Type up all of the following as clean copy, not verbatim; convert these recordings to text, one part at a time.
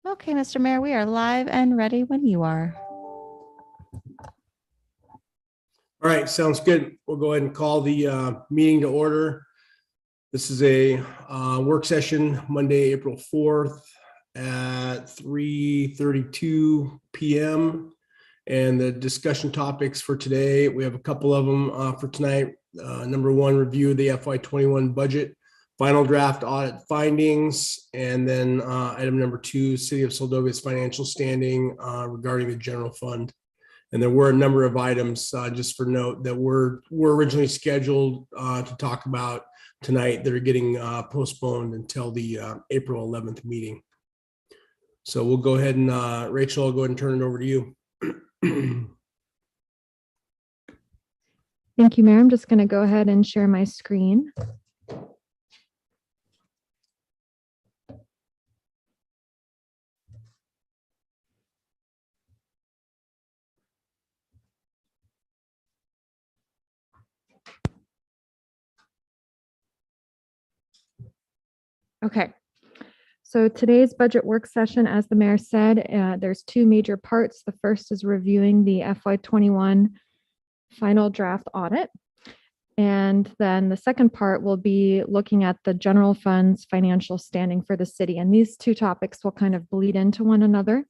Okay, Mr. Mayor, we are live and ready when you are. All right, sounds good. We'll go ahead and call the meeting to order. This is a work session, Monday, April 4th at 3:32 p.m. And the discussion topics for today, we have a couple of them for tonight. Number one, review of the FY21 budget, final draft audit findings, and then item number two, City of Soldova's financial standing regarding the general fund. And there were a number of items, just for note, that were originally scheduled to talk about tonight that are getting postponed until the April 11th meeting. So we'll go ahead and, Rachel, I'll go ahead and turn it over to you. Thank you, Mayor. I'm just going to go ahead and share my screen. Okay, so today's budget work session, as the mayor said, there's two major parts. The first is reviewing the FY21 final draft audit. And then the second part will be looking at the general fund's financial standing for the city. And these two topics will kind of bleed into one another.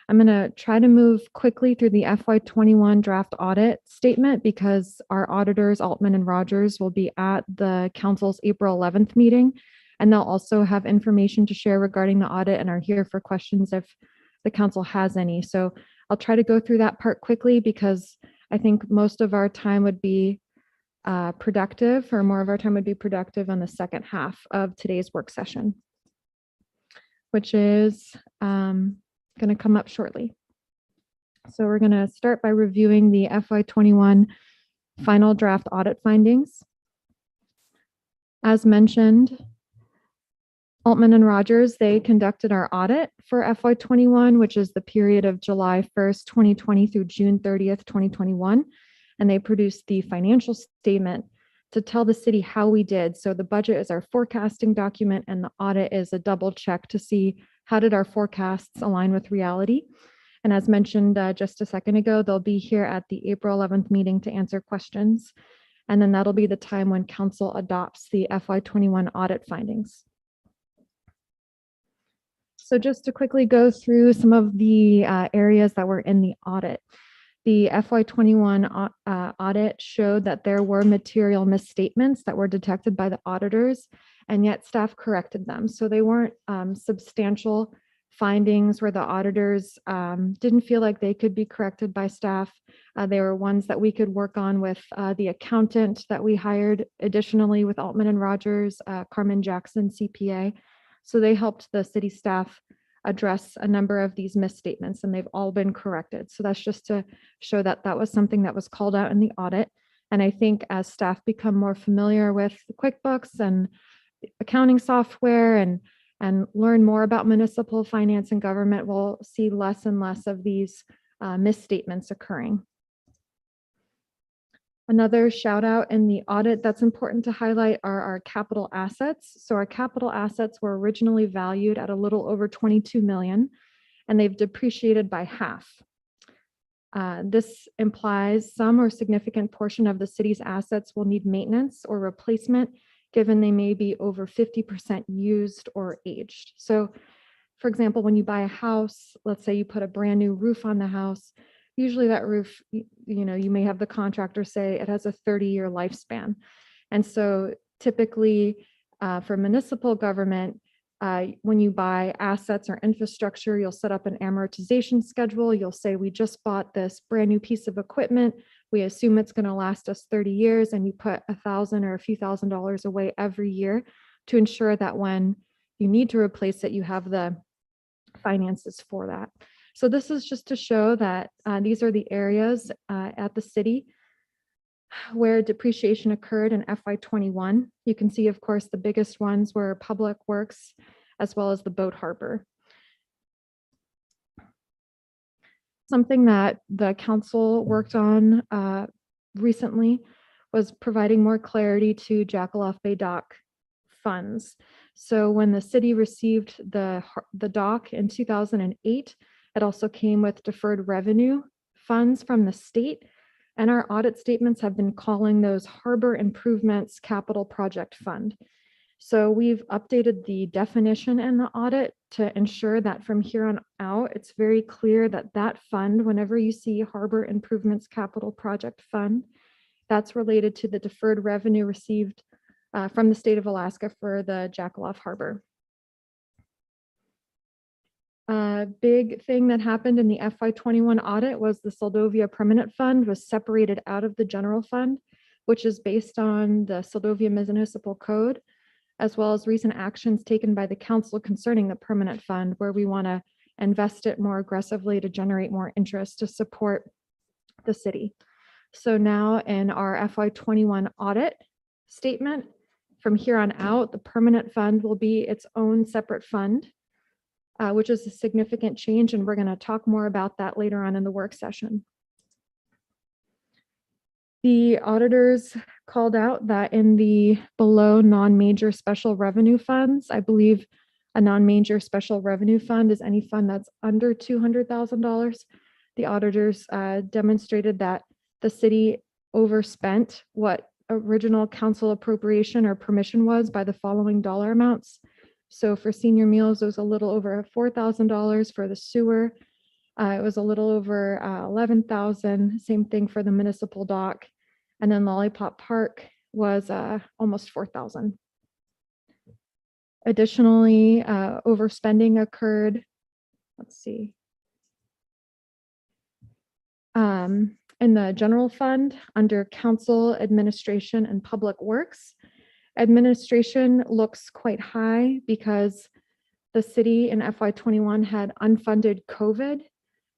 I'm going to try to move quickly through the FY21 draft audit statement because our auditors, Altman and Rogers, will be at the council's April 11th meeting. And they'll also have information to share regarding the audit and are here for questions if the council has any. So I'll try to go through that part quickly because I think most of our time would be productive, or more of our time would be productive on the second half of today's work session, which is going to come up shortly. So we're going to start by reviewing the FY21 final draft audit findings. As mentioned, Altman and Rogers, they conducted our audit for FY21, which is the period of July 1st, 2020 through June 30th, 2021. And they produced the financial statement to tell the city how we did. So the budget is our forecasting document and the audit is a double check to see how did our forecasts align with reality. And as mentioned just a second ago, they'll be here at the April 11th meeting to answer questions. And then that'll be the time when council adopts the FY21 audit findings. So just to quickly go through some of the areas that were in the audit. The FY21 audit showed that there were material misstatements that were detected by the auditors, and yet staff corrected them. So they weren't substantial findings where the auditors didn't feel like they could be corrected by staff. They were ones that we could work on with the accountant that we hired additionally with Altman and Rogers, Carmen Jackson, CPA. So they helped the city staff address a number of these misstatements, and they've all been corrected. So that's just to show that that was something that was called out in the audit. And I think as staff become more familiar with QuickBooks and accounting software and learn more about municipal finance and government, we'll see less and less of these misstatements occurring. Another shout out in the audit that's important to highlight are our capital assets. So our capital assets were originally valued at a little over 22 million, and they've depreciated by half. This implies some or significant portion of the city's assets will need maintenance or replacement, given they may be over 50% used or aged. So for example, when you buy a house, let's say you put a brand new roof on the house, usually that roof, you may have the contractor say it has a 30-year lifespan. And so typically for municipal government, when you buy assets or infrastructure, you'll set up an amortization schedule. You'll say, we just bought this brand new piece of equipment. We assume it's going to last us 30 years. And you put $1,000 or a few $1,000s away every year to ensure that when you need to replace it, you have the finances for that. So this is just to show that these are the areas at the city where depreciation occurred in FY21. You can see, of course, the biggest ones were Public Works as well as the boat harbor. Something that the council worked on recently was providing more clarity to Jackaloff Bay Dock funds. So when the city received the dock in 2008, it also came with deferred revenue funds from the state. And our audit statements have been calling those Harbor Improvements Capital Project Fund. So we've updated the definition in the audit to ensure that from here on out, it's very clear that that fund, whenever you see Harbor Improvements Capital Project Fund, that's related to the deferred revenue received from the state of Alaska for the Jackaloff Harbor. A big thing that happened in the FY21 audit was the Seldovia Permanent Fund was separated out of the general fund, which is based on the Seldovia Municipal Code, as well as recent actions taken by the council concerning the permanent fund, where we want to invest it more aggressively to generate more interest to support the city. So now in our FY21 audit statement, from here on out, the permanent fund will be its own separate fund, which is a significant change, and we're going to talk more about that later on in the work session. The auditors called out that in the below non-major special revenue funds, I believe a non-major special revenue fund is any fund that's under $200,000. The auditors demonstrated that the city overspent what original council appropriation or permission was by the following dollar amounts. So for senior meals, it was a little over $4,000. For the sewer, it was a little over $11,000. Same thing for the municipal dock. And then Lollipop Park was almost $4,000. Additionally, overspending occurred. Let's see. In the general fund under council, administration, and public works, administration looks quite high because the city in FY21 had unfunded COVID,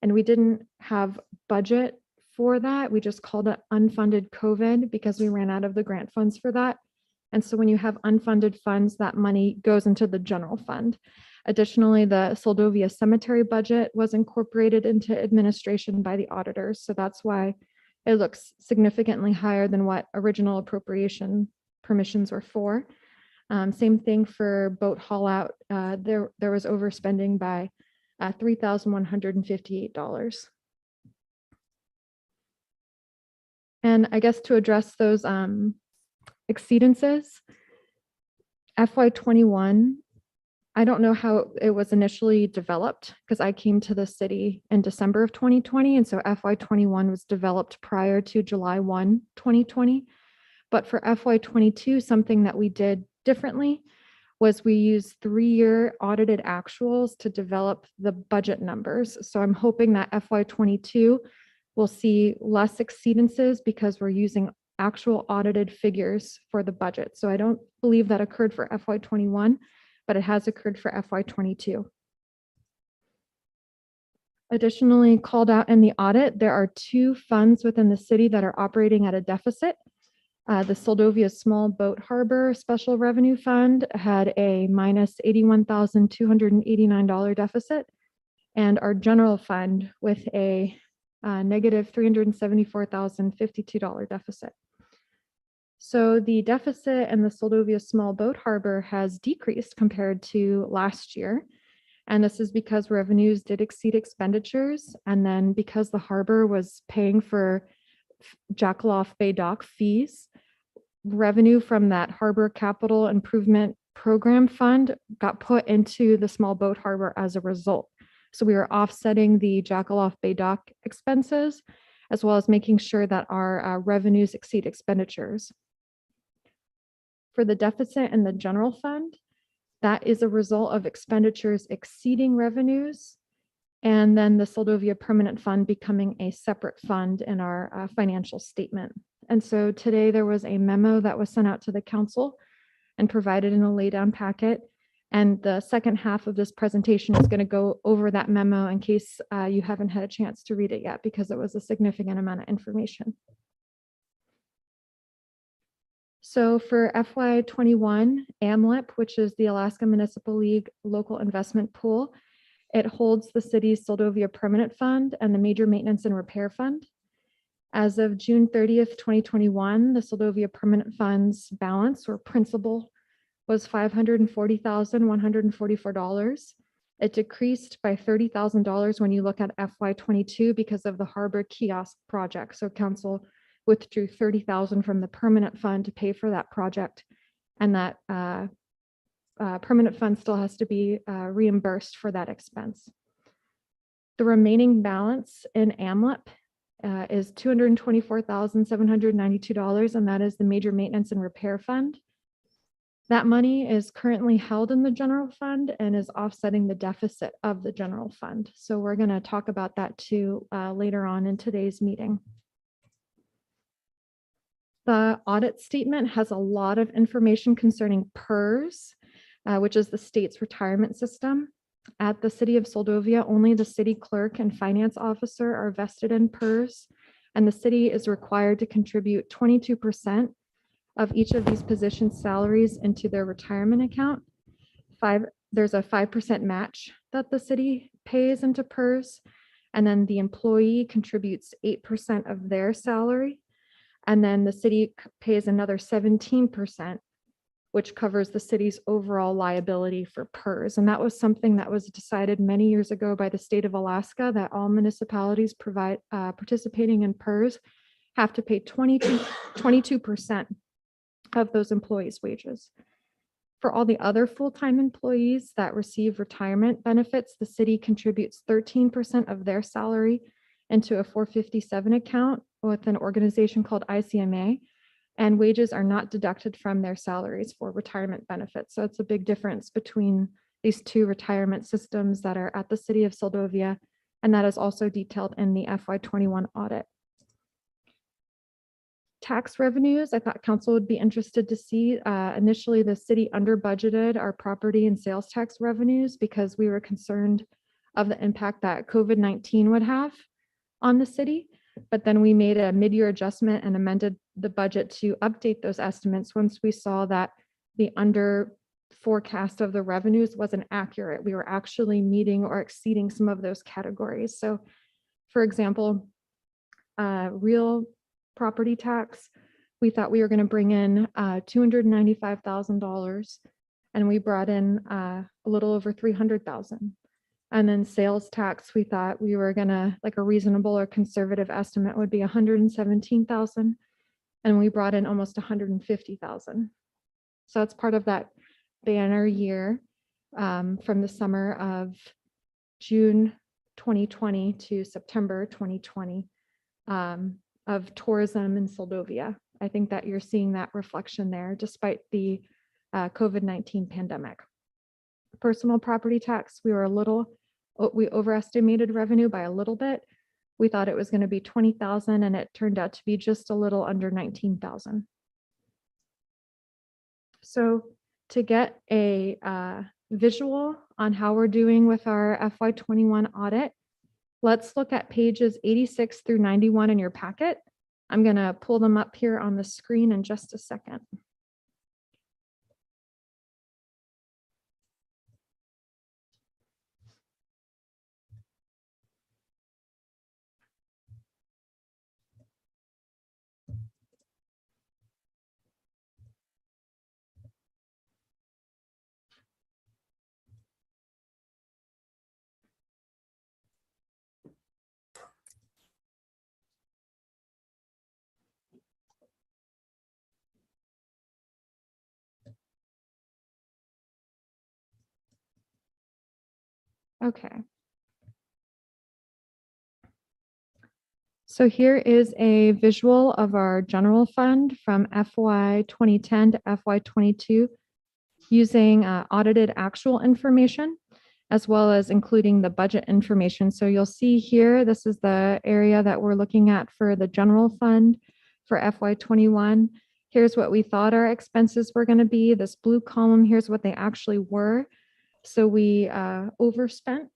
and we didn't have budget for that. We just called it unfunded COVID because we ran out of the grant funds for that. And so when you have unfunded funds, that money goes into the general fund. Additionally, the Seldovia Cemetery budget was incorporated into administration by the auditors. So that's why it looks significantly higher than what original appropriation permissions were for. Same thing for boat haul out. There was overspending by $3,158. And I guess to address those exceedances, FY21, I don't know how it was initially developed because I came to the city in December of 2020. And so FY21 was developed prior to July 1, 2020. But for FY22, something that we did differently was we used 3-year audited actuals to develop the budget numbers. So I'm hoping that FY22 will see less exceedances because we're using actual audited figures for the budget. So I don't believe that occurred for FY21, but it has occurred for FY22. Additionally, called out in the audit, there are 2 funds within the city that are operating at a deficit. The Seldovia Small Boat Harbor Special Revenue Fund had a minus $81,289 deficit, and our general fund with a negative $374,052 deficit. So the deficit in the Seldovia Small Boat Harbor has decreased compared to last year. And this is because revenues did exceed expenditures. And then because the harbor was paying for Jackaloff Bay Dock fees, revenue from that Harbor Capital Improvement Program Fund got put into the Small Boat Harbor as a result. So we are offsetting the Jackaloff Bay Dock expenses, as well as making sure that our revenues exceed expenditures. For the deficit in the general fund, that is a result of expenditures exceeding revenues, and then the Seldovia Permanent Fund becoming a separate fund in our financial statement. And so today there was a memo that was sent out to the council and provided in a laydown packet. And the second half of this presentation is going to go over that memo in case you haven't had a chance to read it yet, because it was a significant amount of information. So for FY21, AMLIP, which is the Alaska Municipal League Local Investment Pool, it holds the city's Seldovia Permanent Fund and the Major Maintenance and Repair Fund. As of June 30th, 2021, the Seldovia Permanent Fund's balance or principal was $540,144. It decreased by $30,000 when you look at FY22 because of the harbor kiosk project. So council withdrew $30,000 from the permanent fund to pay for that project. And that permanent fund still has to be reimbursed for that expense. The remaining balance in AMLIP is $224,792, and that is the major maintenance and repair fund. That money is currently held in the general fund and is offsetting the deficit of the general fund. So we're going to talk about that too later on in today's meeting. The audit statement has a lot of information concerning PERS, which is the state's retirement system. At the city of Soldovia, only the city clerk and finance officer are vested in PERS, and the city is required to contribute 22% of each of these positions' salaries into their retirement account. There's a 5% match that the city pays into PERS, and then the employee contributes 8% of their salary, and then the city pays another 17%, which covers the city's overall liability for PERS. And that was something that was decided many years ago by the state of Alaska, that all municipalities participating in PERS have to pay 22% of those employees' wages. For all the other full-time employees that receive retirement benefits, the city contributes 13% of their salary into a 457 account with an organization called ICMA, and wages are not deducted from their salaries for retirement benefits. So it's a big difference between these two retirement systems that are at the city of Soldovia, and that is also detailed in the FY21 audit. Tax revenues, I thought council would be interested to see. Initially, the city under budgeted our property and sales tax revenues because we were concerned of the impact that COVID-19 would have on the city. But then we made a mid-year adjustment and amended the budget to update those estimates once we saw that the under forecast of the revenues wasn't accurate. We were actually meeting or exceeding some of those categories. So for example, real property tax, we thought we were going to bring in $295,000, and we brought in a little over $300,000. And then sales tax, we thought we were gonna, like a reasonable or conservative estimate would be 117,000, and we brought in almost 150,000. So it's part of that banner year from the summer of June 2020 to September 2020 of tourism in Soldovia. I think that you're seeing that reflection there despite the COVID-19 pandemic. Personal property tax, we overestimated revenue by a little bit. We thought it was going to be 20,000 and it turned out to be just a little under 19,000. So to get a visual on how we're doing with our FY21 audit, let's look at pages 86 through 91 in your packet. I'm going to pull them up here on the screen in just a second. Okay. So here is a visual of our general fund from FY 2010 to FY 22 using audited actual information, as well as including the budget information. So you'll see here, this is the area that we're looking at for the general fund for FY 21. Here's what we thought our expenses were going to be. This blue column, here's what they actually were. So we overspent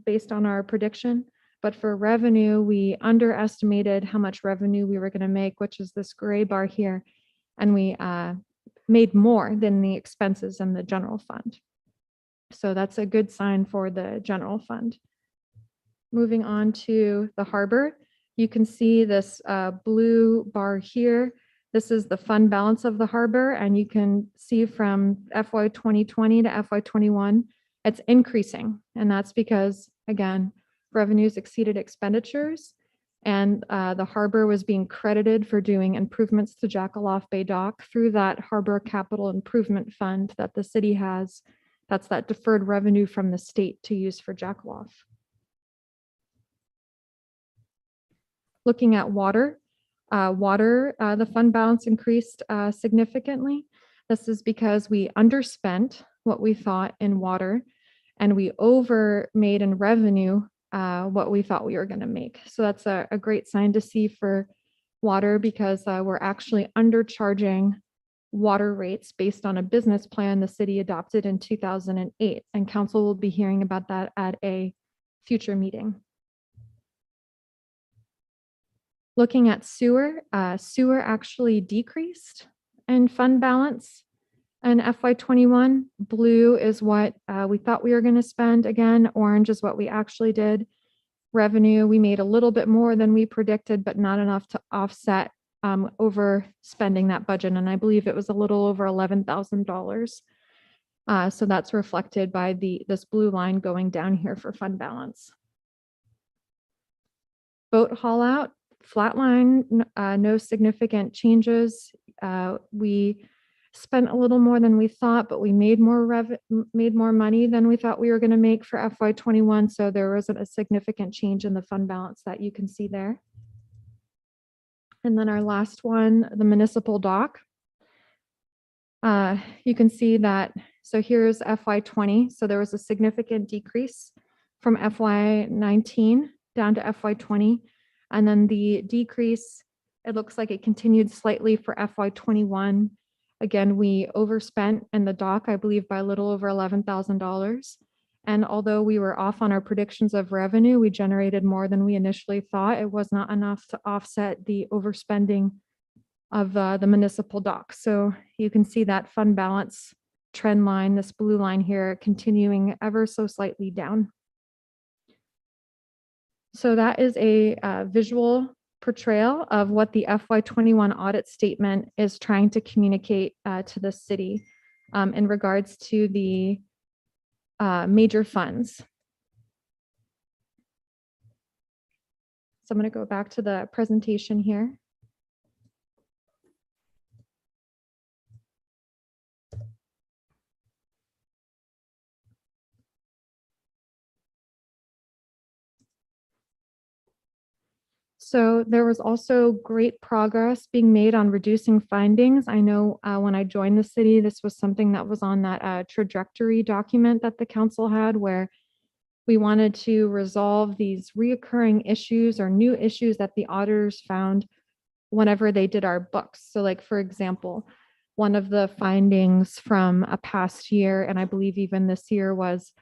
based on our prediction, but for revenue, we underestimated how much revenue we were going to make, which is this gray bar here, and we made more than the expenses in the general fund. So that's a good sign for the general fund. Moving on to the harbor, you can see this blue bar here. This is the fund balance of the harbor, and you can see from FY 2020 to FY 21, it's increasing. And that's because, again, revenues exceeded expenditures, and the harbor was being credited for doing improvements to Jackaloff Bay Dock through that Harbor Capital Improvement Fund that the city has. That's that deferred revenue from the state to use for Jackaloff. Looking at water, the fund balance increased significantly. This is because we underspent what we thought in water, and we overmade in revenue what we thought we were going to make. So that's a great sign to see for water, because we're actually undercharging water rates based on a business plan the city adopted in 2008, and council will be hearing about that at a future meeting. Looking at sewer, sewer actually decreased in fund balance in FY21. Blue is what we thought we were going to spend. Again, orange is what we actually did. Revenue, we made a little bit more than we predicted, but not enough to offset overspending that budget. And I believe it was a little over $11,000. So that's reflected by this blue line going down here for fund balance. Boat haul out, flat line, no significant changes. We spent a little more than we thought, but we made more money than we thought we were going to make for FY21. So there wasn't a significant change in the fund balance that you can see there. And then our last one, the municipal dock. You can see that, so here's FY20. So there was a significant decrease from FY19 down to FY20. And then the decrease, it looks like it continued slightly for FY21. Again, we overspent in the dock, I believe, by a little over $11,000. And although we were off on our predictions of revenue, we generated more than we initially thought. It was not enough to offset the overspending of the municipal dock. So you can see that fund balance trend line, this blue line here, continuing ever so slightly down. So that is a visual portrayal of what the FY21 audit statement is trying to communicate to the city in regards to the major funds. So I'm going to go back to the presentation here. So there was also great progress being made on reducing findings. I know when I joined the city, this was something that was on that trajectory document that the council had, where we wanted to resolve these reoccurring issues or new issues that the auditors found whenever they did our books. So like, for example, one of the findings from a past year, and I believe even this year, was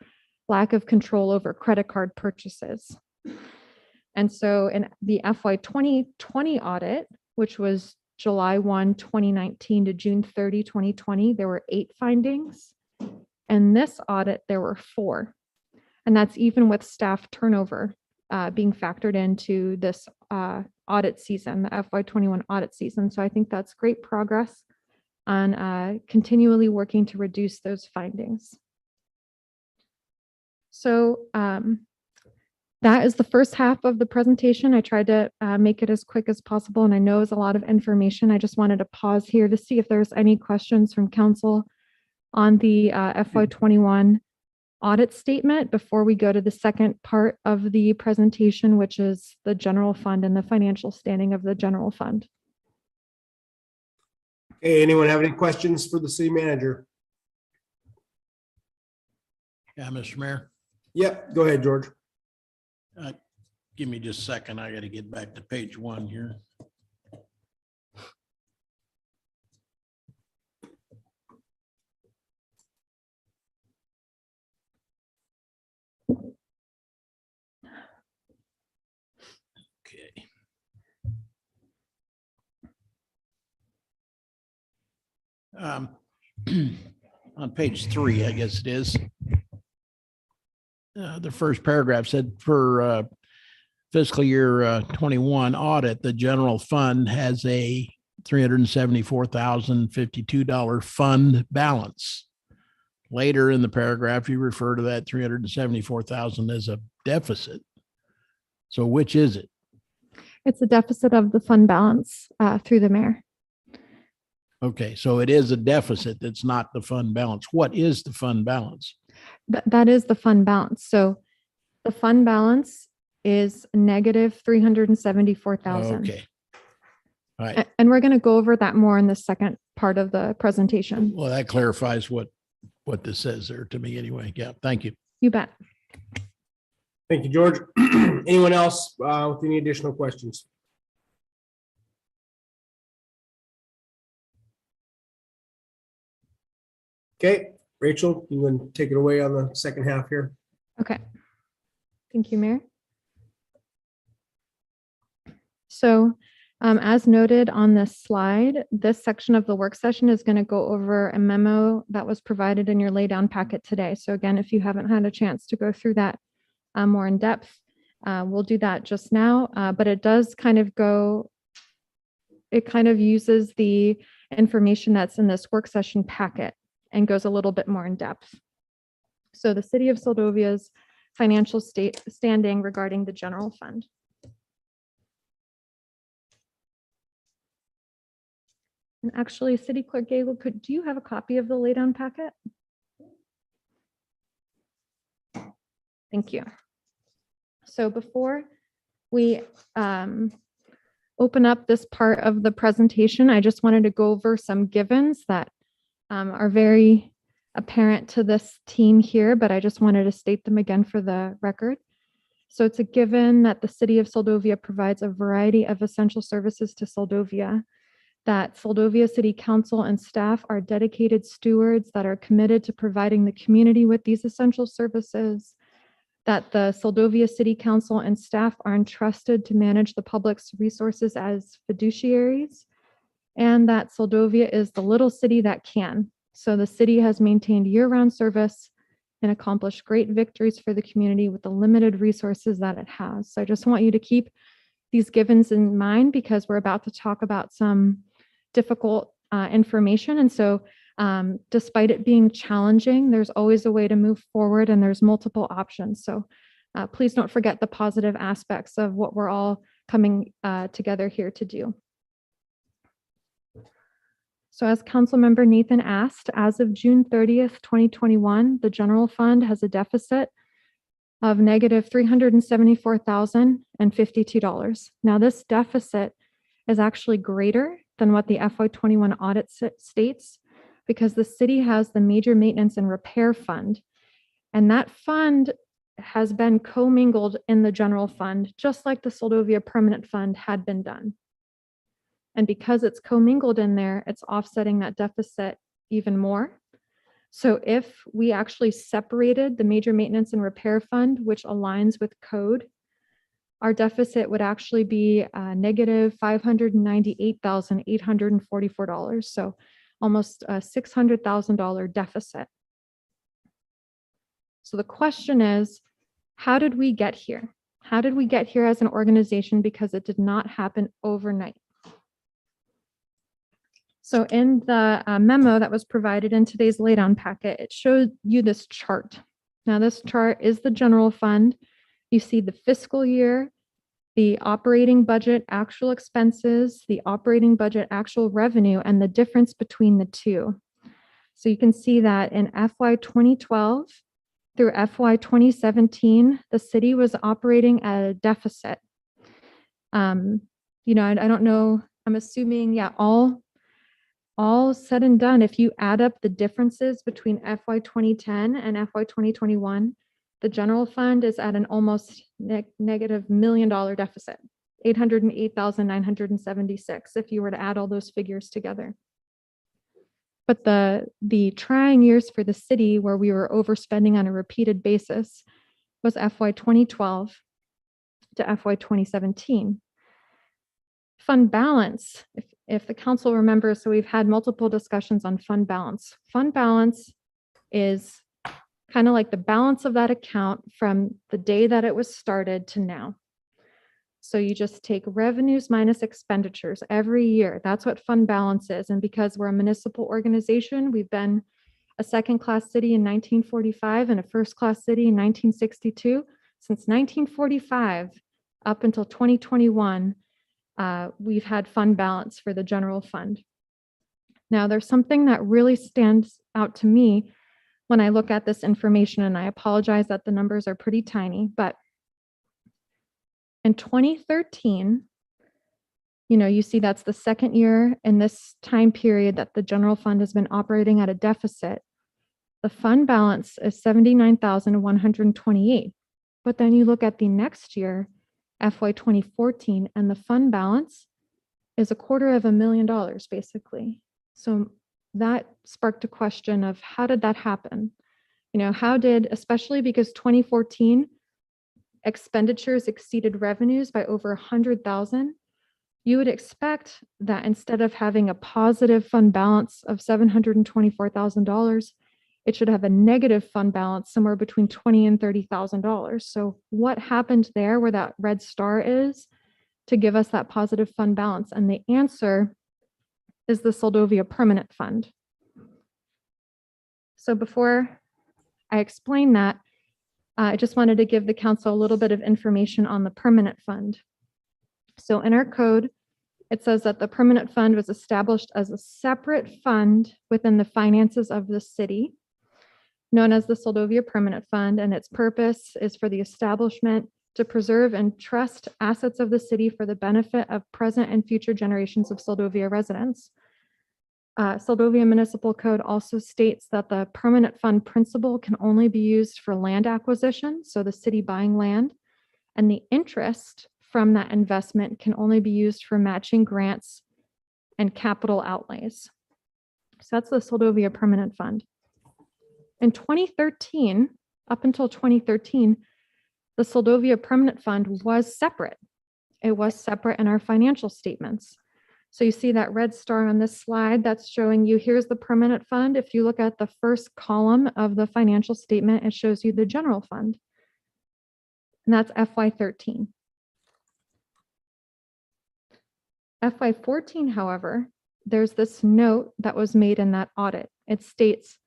lack of control over credit card purchases. And so in the FY 2020 audit, which was July 1, 2019 to June 30, 2020, there were 8 findings. And this audit, there were 4. And that's even with staff turnover being factored into this audit season, the FY21 audit season. So I think that's great progress on continually working to reduce those findings. So that is the first half of the presentation. I tried to make it as quick as possible, and I know it's a lot of information. I just wanted to pause here to see if there's any questions from council on the FY21 audit statement before we go to the second part of the presentation, which is the general fund and the financial standing of the general fund. Hey, anyone have any questions for the city manager? Yeah, Mr. Mayor, Yep, go ahead, George. give me just a second. I got to get back to page 1 here. Okay. On page 3, I guess it is. The first paragraph said for fiscal year 21 audit, the general fund has a $374,052 fund balance. Later in the paragraph, you refer to that 374,000 as a deficit. So which is it? It's a deficit of the fund balance through the mayor. Okay, so it is a deficit. That's not the fund balance. What is the fund balance? That is the fund balance. So the fund balance is negative 374,000. Okay. All right. And we're going to go over that more in the second part of the presentation. Well, that clarifies what this says there to me anyway. Yeah, thank you. You bet. Thank you, George. Anyone else with any additional questions? Okay, Rachel, you can take it away on the second half here. Okay. Thank you, Mayor. So as noted on this slide, this section of the work session is going to go over a memo that was provided in your laydown packet today. So again, if you haven't had a chance to go through that more in depth, we'll do that just now, but it does kind of uses the information that's in this work session packet and goes a little bit more in depth. So the City of Soldovia's financial standing regarding the general fund. And actually, City Clerk Gable, do you have a copy of the laydown packet? Thank you. So before we open up this part of the presentation, I just wanted to go over some givens that are very apparent to this team here, but I just wanted to state them again for the record. So it's a given that the City of Soldovia provides a variety of essential services to Soldovia, that Soldovia City Council and staff are dedicated stewards that are committed to providing the community with these essential services, that the Soldovia City Council and staff are entrusted to manage the public's resources as fiduciaries, and that Soldovia is the little city that can. So the city has maintained year-round service and accomplished great victories for the community with the limited resources that it has. So I just want you to keep these givens in mind because we're about to talk about some difficult information. And so despite it being challenging, there's always a way to move forward and there's multiple options. So please don't forget the positive aspects of what we're all coming together here to do. So as Councilmember Nathan asked, as of June 30th, 2021, the general fund has a deficit of negative $374,052. Now this deficit is actually greater than what the FY21 audit states because the city has the major maintenance and repair fund. And that fund has been commingled in the general fund, just like the Soldovia permanent fund had been done. And because it's commingled in there, it's offsetting that deficit even more. So if we actually separated the major maintenance and repair fund, which aligns with code, our deficit would actually be negative $598,844. So almost a $600,000 deficit. So the question is, how did we get here? How did we get here as an organization? Because it did not happen overnight. So in the memo that was provided in today's laydown packet, it showed you this chart. Now this chart is the general fund. You see the fiscal year, the operating budget, actual expenses, the operating budget, actual revenue, and the difference between the two. So you can see that in FY 2012 through FY 2017, the city was operating at a deficit. I don't know, I'm assuming, yeah, all said and done, if you add up the differences between FY 2010 and FY 2021, the general fund is at an almost negative $1 million deficit, $808,976, if you were to add all those figures together. But the trying years for the city where we were overspending on a repeated basis was FY 2012 to FY 2017. Fund balance, if the council remembers, so we've had multiple discussions on fund balance. Fund balance is kind of like the balance of that account from the day that it was started to now. So you just take revenues minus expenditures every year. That's what fund balance is. And because we're a municipal organization, we've been a second-class city in 1945 and a first-class city in 1962. Since 1945 up until 2021, we've had fund balance for the general fund. Now, there's something that really stands out to me when I look at this information, and I apologize that the numbers are pretty tiny, but in 2013, you see that's the second year in this time period that the general fund has been operating at a deficit. The fund balance is $79,128. But then you look at the next year, FY 2014, and the fund balance is $250,000 basically. So that sparked a question of how did that happen? Especially because 2014 expenditures exceeded revenues by over 100,000, you would expect that instead of having a positive fund balance of $724,000, it should have a negative fund balance somewhere between $20,000 and $30,000. So what happened there where that red star is to give us that positive fund balance? And the answer is the Soldovia Permanent Fund. So before I explain that, I just wanted to give the council a little bit of information on the permanent fund. So in our code, it says that the permanent fund was established as a separate fund within the finances of the city, known as the Soldovia Permanent Fund, and its purpose is for the establishment to preserve and trust assets of the city for the benefit of present and future generations of Soldovia residents. Soldovia Municipal Code also states that the permanent fund principal can only be used for land acquisition, so the city buying land, and the interest from that investment can only be used for matching grants and capital outlays. So that's the Soldovia Permanent Fund. In 2013, up until 2013, the Soldovia Permanent Fund was separate. It was separate in our financial statements. So you see that red star on this slide that's showing you here's the permanent fund. If you look at the first column of the financial statement, it shows you the general fund. And that's FY13. FY14, however, there's this note that was made in that audit. It states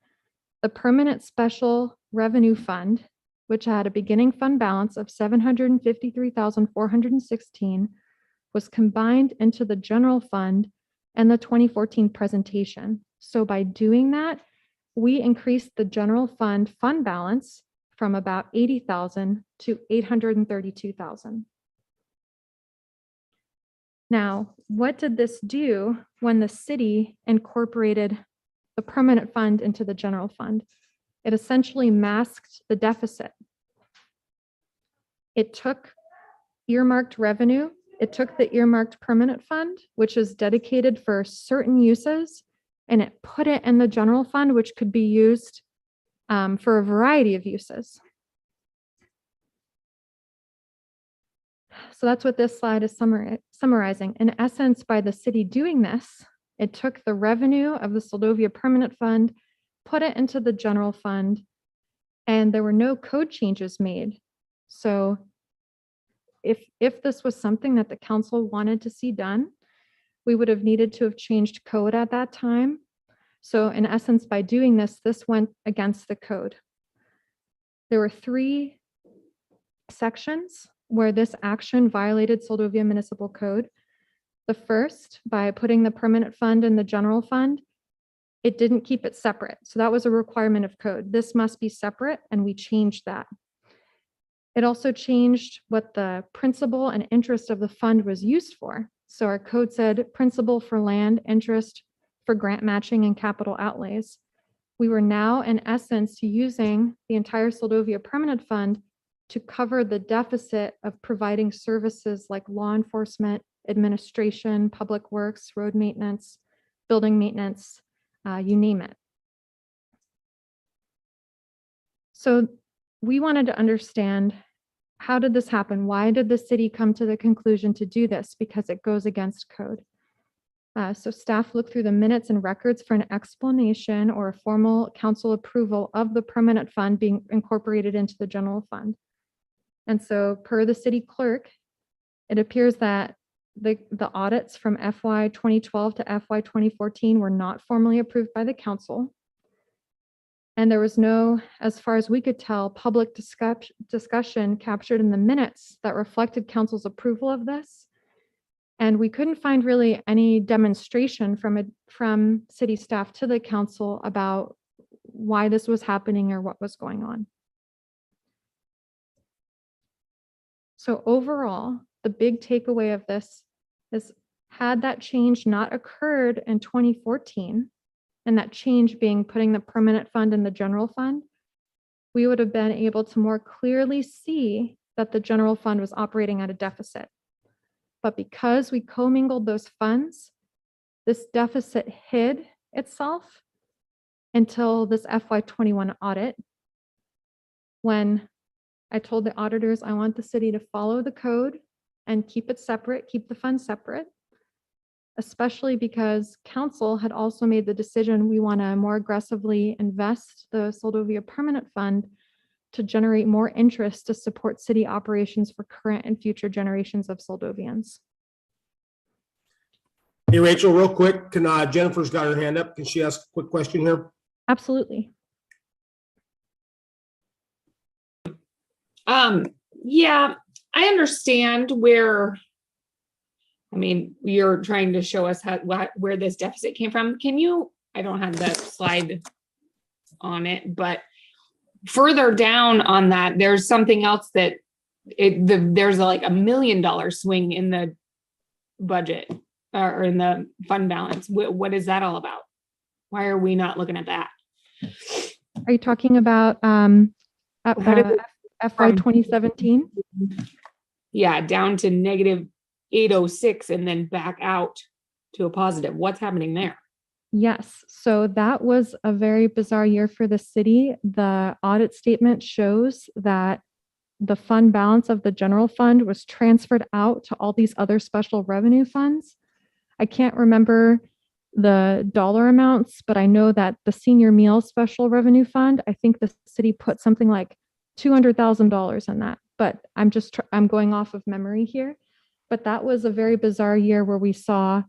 the permanent special revenue fund, which had a beginning fund balance of $753,416, was combined into the general fund and the 2014 presentation. So by doing that, we increased the general fund balance from about 80,000 to 832,000. Now, what did this do when the city incorporated the permanent fund into the general fund? It essentially masked the deficit. It took earmarked revenue. It took the earmarked permanent fund, which is dedicated for certain uses, and it put it in the general fund, which could be used for a variety of uses. So that's what this slide is summarizing. In essence, by the city doing this, it took the revenue of the Soldovia Permanent Fund, put it into the general fund, and there were no code changes made. So if this was something that the council wanted to see done, we would have needed to have changed code at that time. So in essence, by doing this, this went against the code. There were 3 sections where this action violated Soldovia Municipal Code. The first, by putting the permanent fund in the general fund, it didn't keep it separate. So that was a requirement of code. This must be separate, and we changed that. It also changed what the principal and interest of the fund was used for. So our code said principal for land, interest for grant matching and capital outlays. We were now, in essence, using the entire Soldovia Permanent Fund to cover the deficit of providing services like law enforcement, administration, public works, road maintenance, building maintenance, you name it. So we wanted to understand, how did this happen? Why did the city come to the conclusion to do this? Because it goes against code. So staff looked through the minutes and records for an explanation or a formal council approval of the permanent fund being incorporated into the general fund. And so per the city clerk, It appears that the audits from FY 2012 to FY 2014 were not formally approved by the council. And there was no, as far as we could tell, public discussion captured in the minutes that reflected council's approval of this. And we couldn't find really any demonstration from city staff to the council about why this was happening or what was going on. So overall, the big takeaway of this is, had that change not occurred in 2014, and that change being putting the permanent fund in the general fund, we would have been able to more clearly see that the general fund was operating at a deficit. But because we commingled those funds, this deficit hid itself until this FY21 audit, when I told the auditors I want the city to follow the code and keep it separate, keep the fund separate, especially because council had also made the decision we want to more aggressively invest the Soldovia Permanent Fund to generate more interest to support city operations for current and future generations of Soldovians. Hey, Rachel, real quick, can Jennifer's got her hand up. Can she ask a quick question here? Absolutely. Yeah, I understand where, I mean, you're trying to show us where this deficit came from. Can you, I don't have that slide on it, but further down on that, there's something else that there's like $1 million swing in the budget or in the fund balance. What is that all about? Why are we not looking at that? Are you talking about FY 2017? Yeah, down to negative 806 and then back out to a positive. What's happening there? Yes, so that was a very bizarre year for the city. The audit statement shows that the fund balance of the general fund was transferred out to all these other special revenue funds. I can't remember the dollar amounts, but I know that the senior meals special revenue fund, I think the city put something like $200,000 in that, but I'm going off of memory here. But that was a very bizarre year where we saw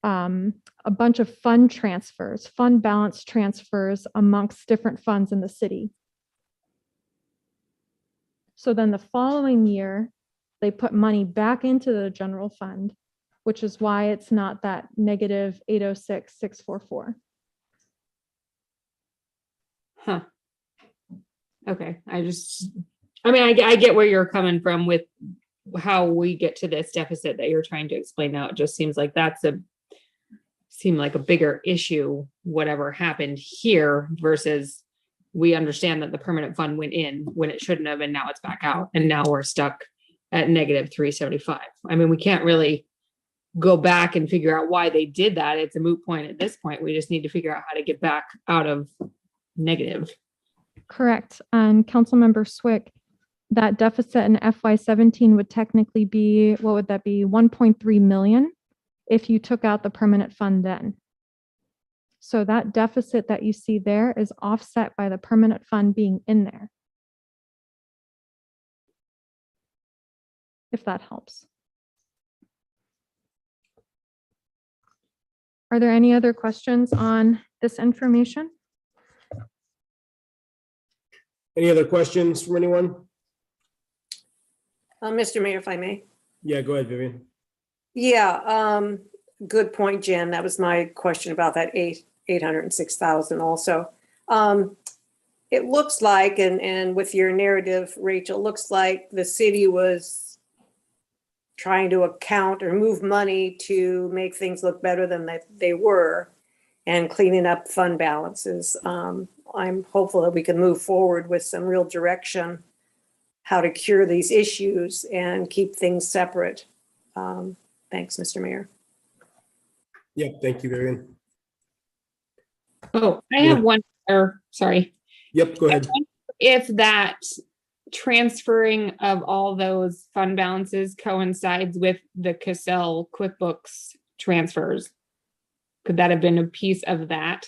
a bunch of fund transfers, fund balance transfers amongst different funds in the city. So then the following year, they put money back into the general fund, which is why it's not that negative 806,644. Huh. Okay. I mean, I get where you're coming from with how we get to this deficit that you're trying to explain now. It just seems like seemed like a bigger issue, whatever happened here, versus we understand that the permanent fund went in when it shouldn't have, and now it's back out, and now we're stuck at negative 375. I mean, we can't really go back and figure out why they did that. It's a moot point at this point. We just need to figure out how to get back out of negative. Correct. And Councilmember Swick, that deficit in FY17 would technically be, what would that be? 1.3 million if you took out the permanent fund then. So that deficit that you see there is offset by the permanent fund being in there. If that helps. Are there any other questions on this information? Any other questions from anyone? Mr. Mayor, if I may. Yeah, go ahead, Vivian. Yeah, good point, Jen. That was my question about that 806,000 also. It looks like, and with your narrative, Rachel, looks like the city was trying to account or move money to make things look better than they were and cleaning up fund balances. I'm hopeful that we can move forward with some real direction how to cure these issues and keep things separate. Thanks, Mr. Mayor. Yeah, thank you, Vivian. Oh, I have one, sorry. Yep, go ahead. If that transferring of all those fund balances coincides with the Cassell QuickBooks transfers, could that have been a piece of that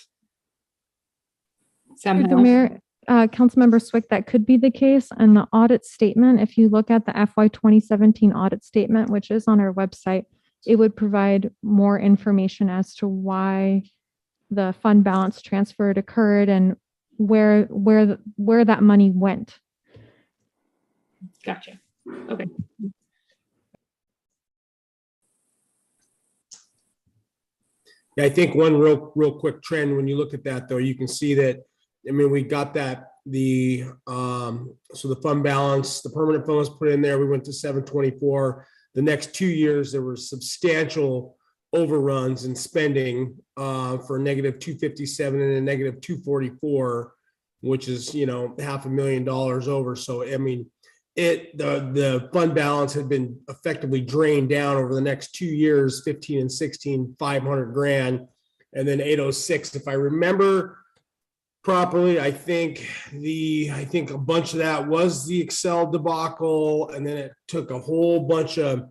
somehow? Mayor, Councilmember Swick, that could be the case. And the audit statement, if you look at the FY 2017 audit statement, which is on our website, it would provide more information as to why the fund balance transfer occurred and where that money went. Gotcha. Okay. Yeah, I think one real quick trend when you look at that though, you can see that, I mean, we got that so the fund balance, the permanent fund was put in there. We went to 724. The next 2 years, there were substantial overruns in spending for -257 and a -244, which is, you know, $500,000 over. So, I mean, the fund balance had been effectively drained down over the next 2 years, 15 and 16, 500 grand. And then 806, if I remember properly, I think a bunch of that was the Excel debacle, and then it took a whole bunch of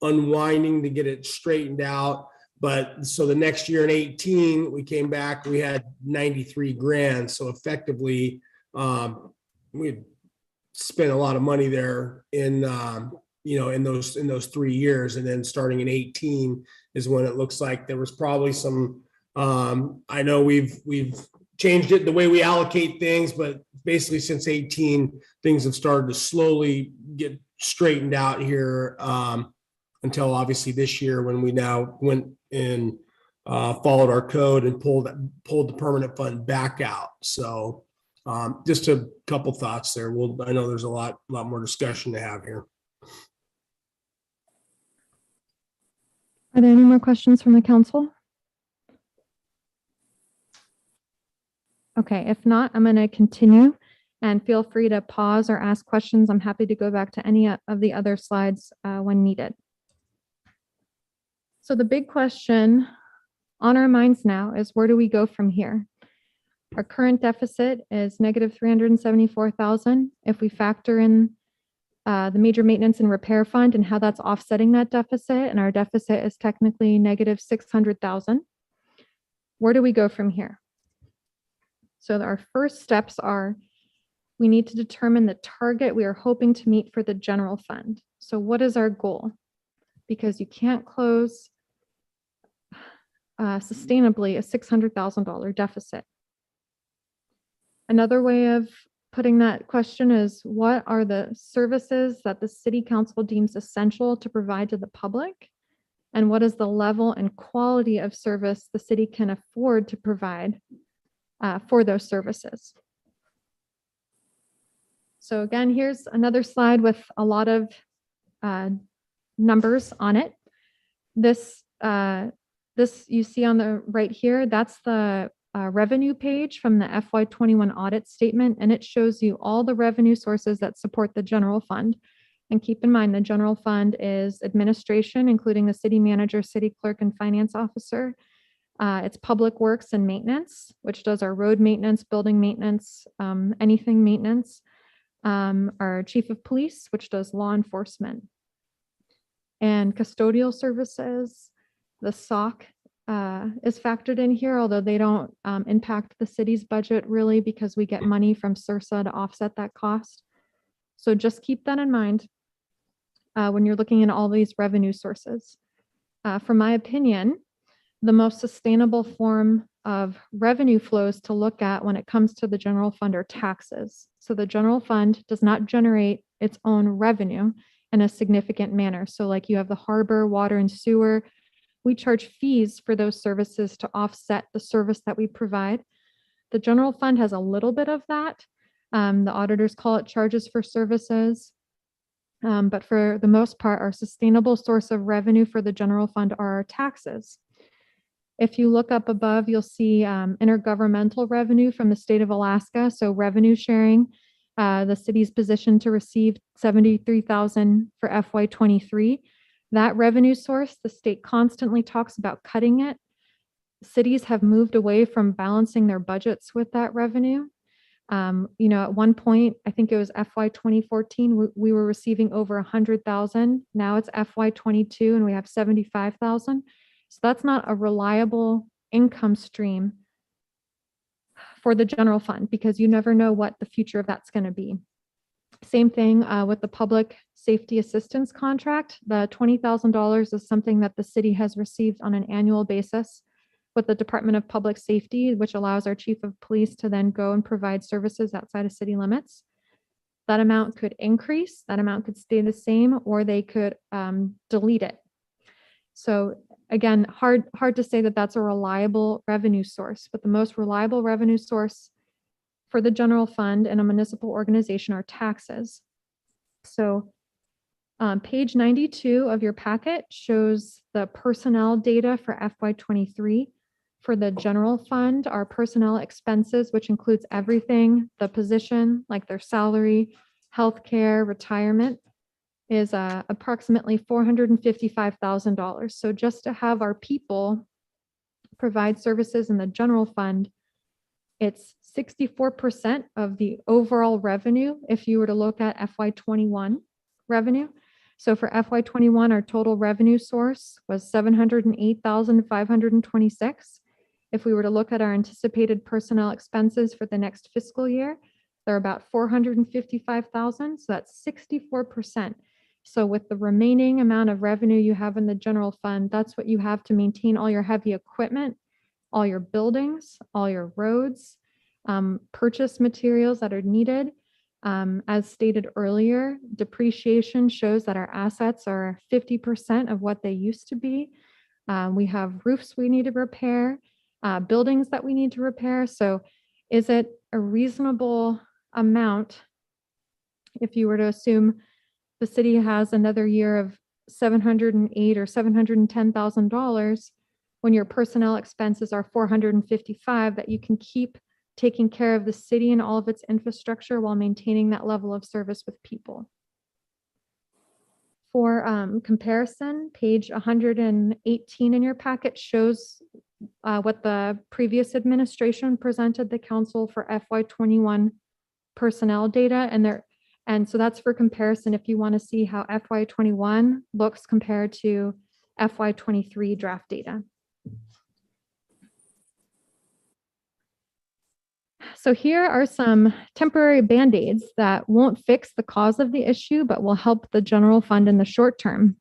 unwinding to get it straightened out. But so the next year in 18, we came back, we had 93 grand. So effectively, we spent a lot of money there in in those 3 years. And then starting in 18 is when it looks like there was probably some I know we've changed it the way we allocate things, but basically since 18, things have started to slowly get straightened out here until obviously this year when we now went and followed our code and pulled the permanent fund back out. So just a couple thoughts there. I know there's a lot more discussion to have here. Are there any more questions from the council? Okay, if not, I'm going to continue and feel free to pause or ask questions. I'm happy to go back to any of the other slides when needed. So the big question on our minds now is, where do we go from here? Our current deficit is -374,000. If we factor in the major maintenance and repair fund and how that's offsetting that deficit, and our deficit is technically -600,000, where do we go from here? So our first steps are, we need to determine the target we are hoping to meet for the general fund. So what is our goal? Because you can't close sustainably a $600,000 deficit. Another way of putting that question is, what are the services that the city council deems essential to provide to the public? And what is the level and quality of service the city can afford to provide for those services? So again, here's another slide with a lot of numbers on it. This you see on the right here, that's the revenue page from the FY21 audit statement, and it shows you all the revenue sources that support the general fund. And keep in mind, the general fund is administration, including the city manager, city clerk, and finance officer. It's public works and maintenance, which does our road maintenance, building maintenance, anything maintenance. Our chief of police, which does law enforcement. And custodial services, the SOC is factored in here, although they don't impact the city's budget really, because we get money from CIRSA to offset that cost. So just keep that in mind when you're looking at all these revenue sources. From my opinion, the most sustainable form of revenue flows to look at when it comes to the general fund are taxes. So the general fund does not generate its own revenue in a significant manner. So like you have the harbor, water and sewer, we charge fees for those services to offset the service that we provide. The general fund has a little bit of that. The auditors call it charges for services. But for the most part, our sustainable source of revenue for the general fund are our taxes. If you look up above, you'll see intergovernmental revenue from the state of Alaska. So revenue sharing, the city's positioned to receive $73,000 for FY23. That revenue source, the state constantly talks about cutting it. Cities have moved away from balancing their budgets with that revenue. At one point, I think it was FY 2014, we were receiving over 100,000. Now it's FY 22 and we have 75,000. So that's not a reliable income stream for the general fund, because you never know what the future of that's going to be. Same thing with the public safety assistance contract. The $20,000 is something that the city has received on an annual basis with the Department of Public Safety, which allows our chief of police to then go and provide services outside of city limits. That amount could increase, that amount could stay the same, or they could delete it. So again, hard to say that that's a reliable revenue source, but the most reliable revenue source for the general fund and a municipal organization are taxes. So page 92 of your packet shows the personnel data for FY23. For the general fund, our personnel expenses, which includes everything, the position, like their salary, healthcare, retirement, is approximately $455,000. So just to have our people provide services in the general fund, it's 64% of the overall revenue if you were to look at FY21 revenue. So for FY21, our total revenue source was $708,526. If we were to look at our anticipated personnel expenses for the next fiscal year, they're about $455,000. So that's 64%. So with the remaining amount of revenue you have in the general fund, that's what you have to maintain all your heavy equipment, all your buildings, all your roads, purchase materials that are needed. As stated earlier, depreciation shows that our assets are 50% of what they used to be. We have roofs we need to repair, buildings that we need to repair. So is it a reasonable amount if you were to assume the city has another year of $708,000 or $710,000 when your personnel expenses are $455,000, that you can keep taking care of the city and all of its infrastructure while maintaining that level of service with people? For comparison, page 118 in your packet shows what the previous administration presented the council for FY21 personnel data, and so that's for comparison if you want to see how FY21 looks compared to FY23 draft data. So here are some temporary band-aids that won't fix the cause of the issue, but will help the general fund in the short term.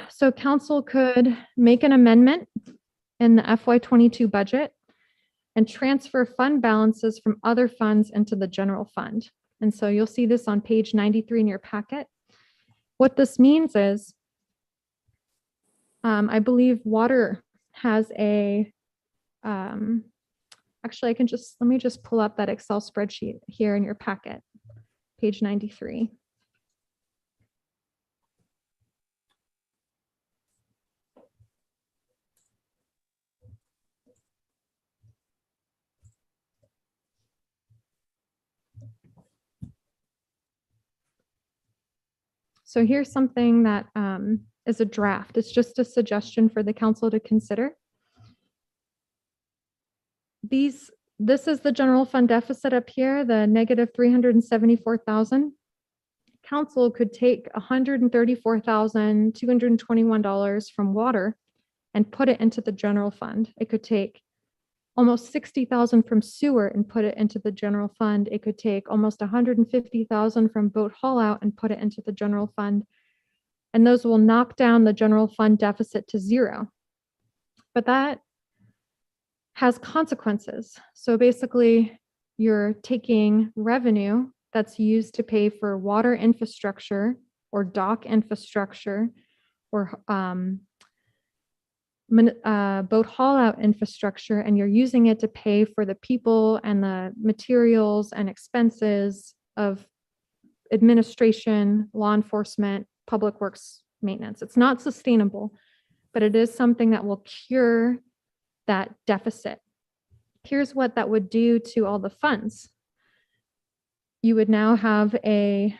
So council could make an amendment in the FY22 budget and transfer fund balances from other funds into the general fund. And so you'll see this on page 93 in your packet. What this means is, I believe water has a, actually, let me just pull up that Excel spreadsheet here in your packet, page 93. So here's something that is a draft. It's just a suggestion for the council to consider. This is the general fund deficit up here, the negative $374,000. Council could take $134,221 from water and put it into the general fund. It could take almost $60,000 from sewer and put it into the general fund. It could take almost $150,000 from boat haul out and put it into the general fund. And those will knock down the general fund deficit to zero. But that has consequences. So basically, you're taking revenue that's used to pay for water infrastructure or dock infrastructure or boat haul out infrastructure, and you're using it to pay for the people and the materials and expenses of administration, law enforcement, public works maintenance. It's not sustainable, but it is something that will cure that deficit. Here's what that would do to all the funds. You would now have a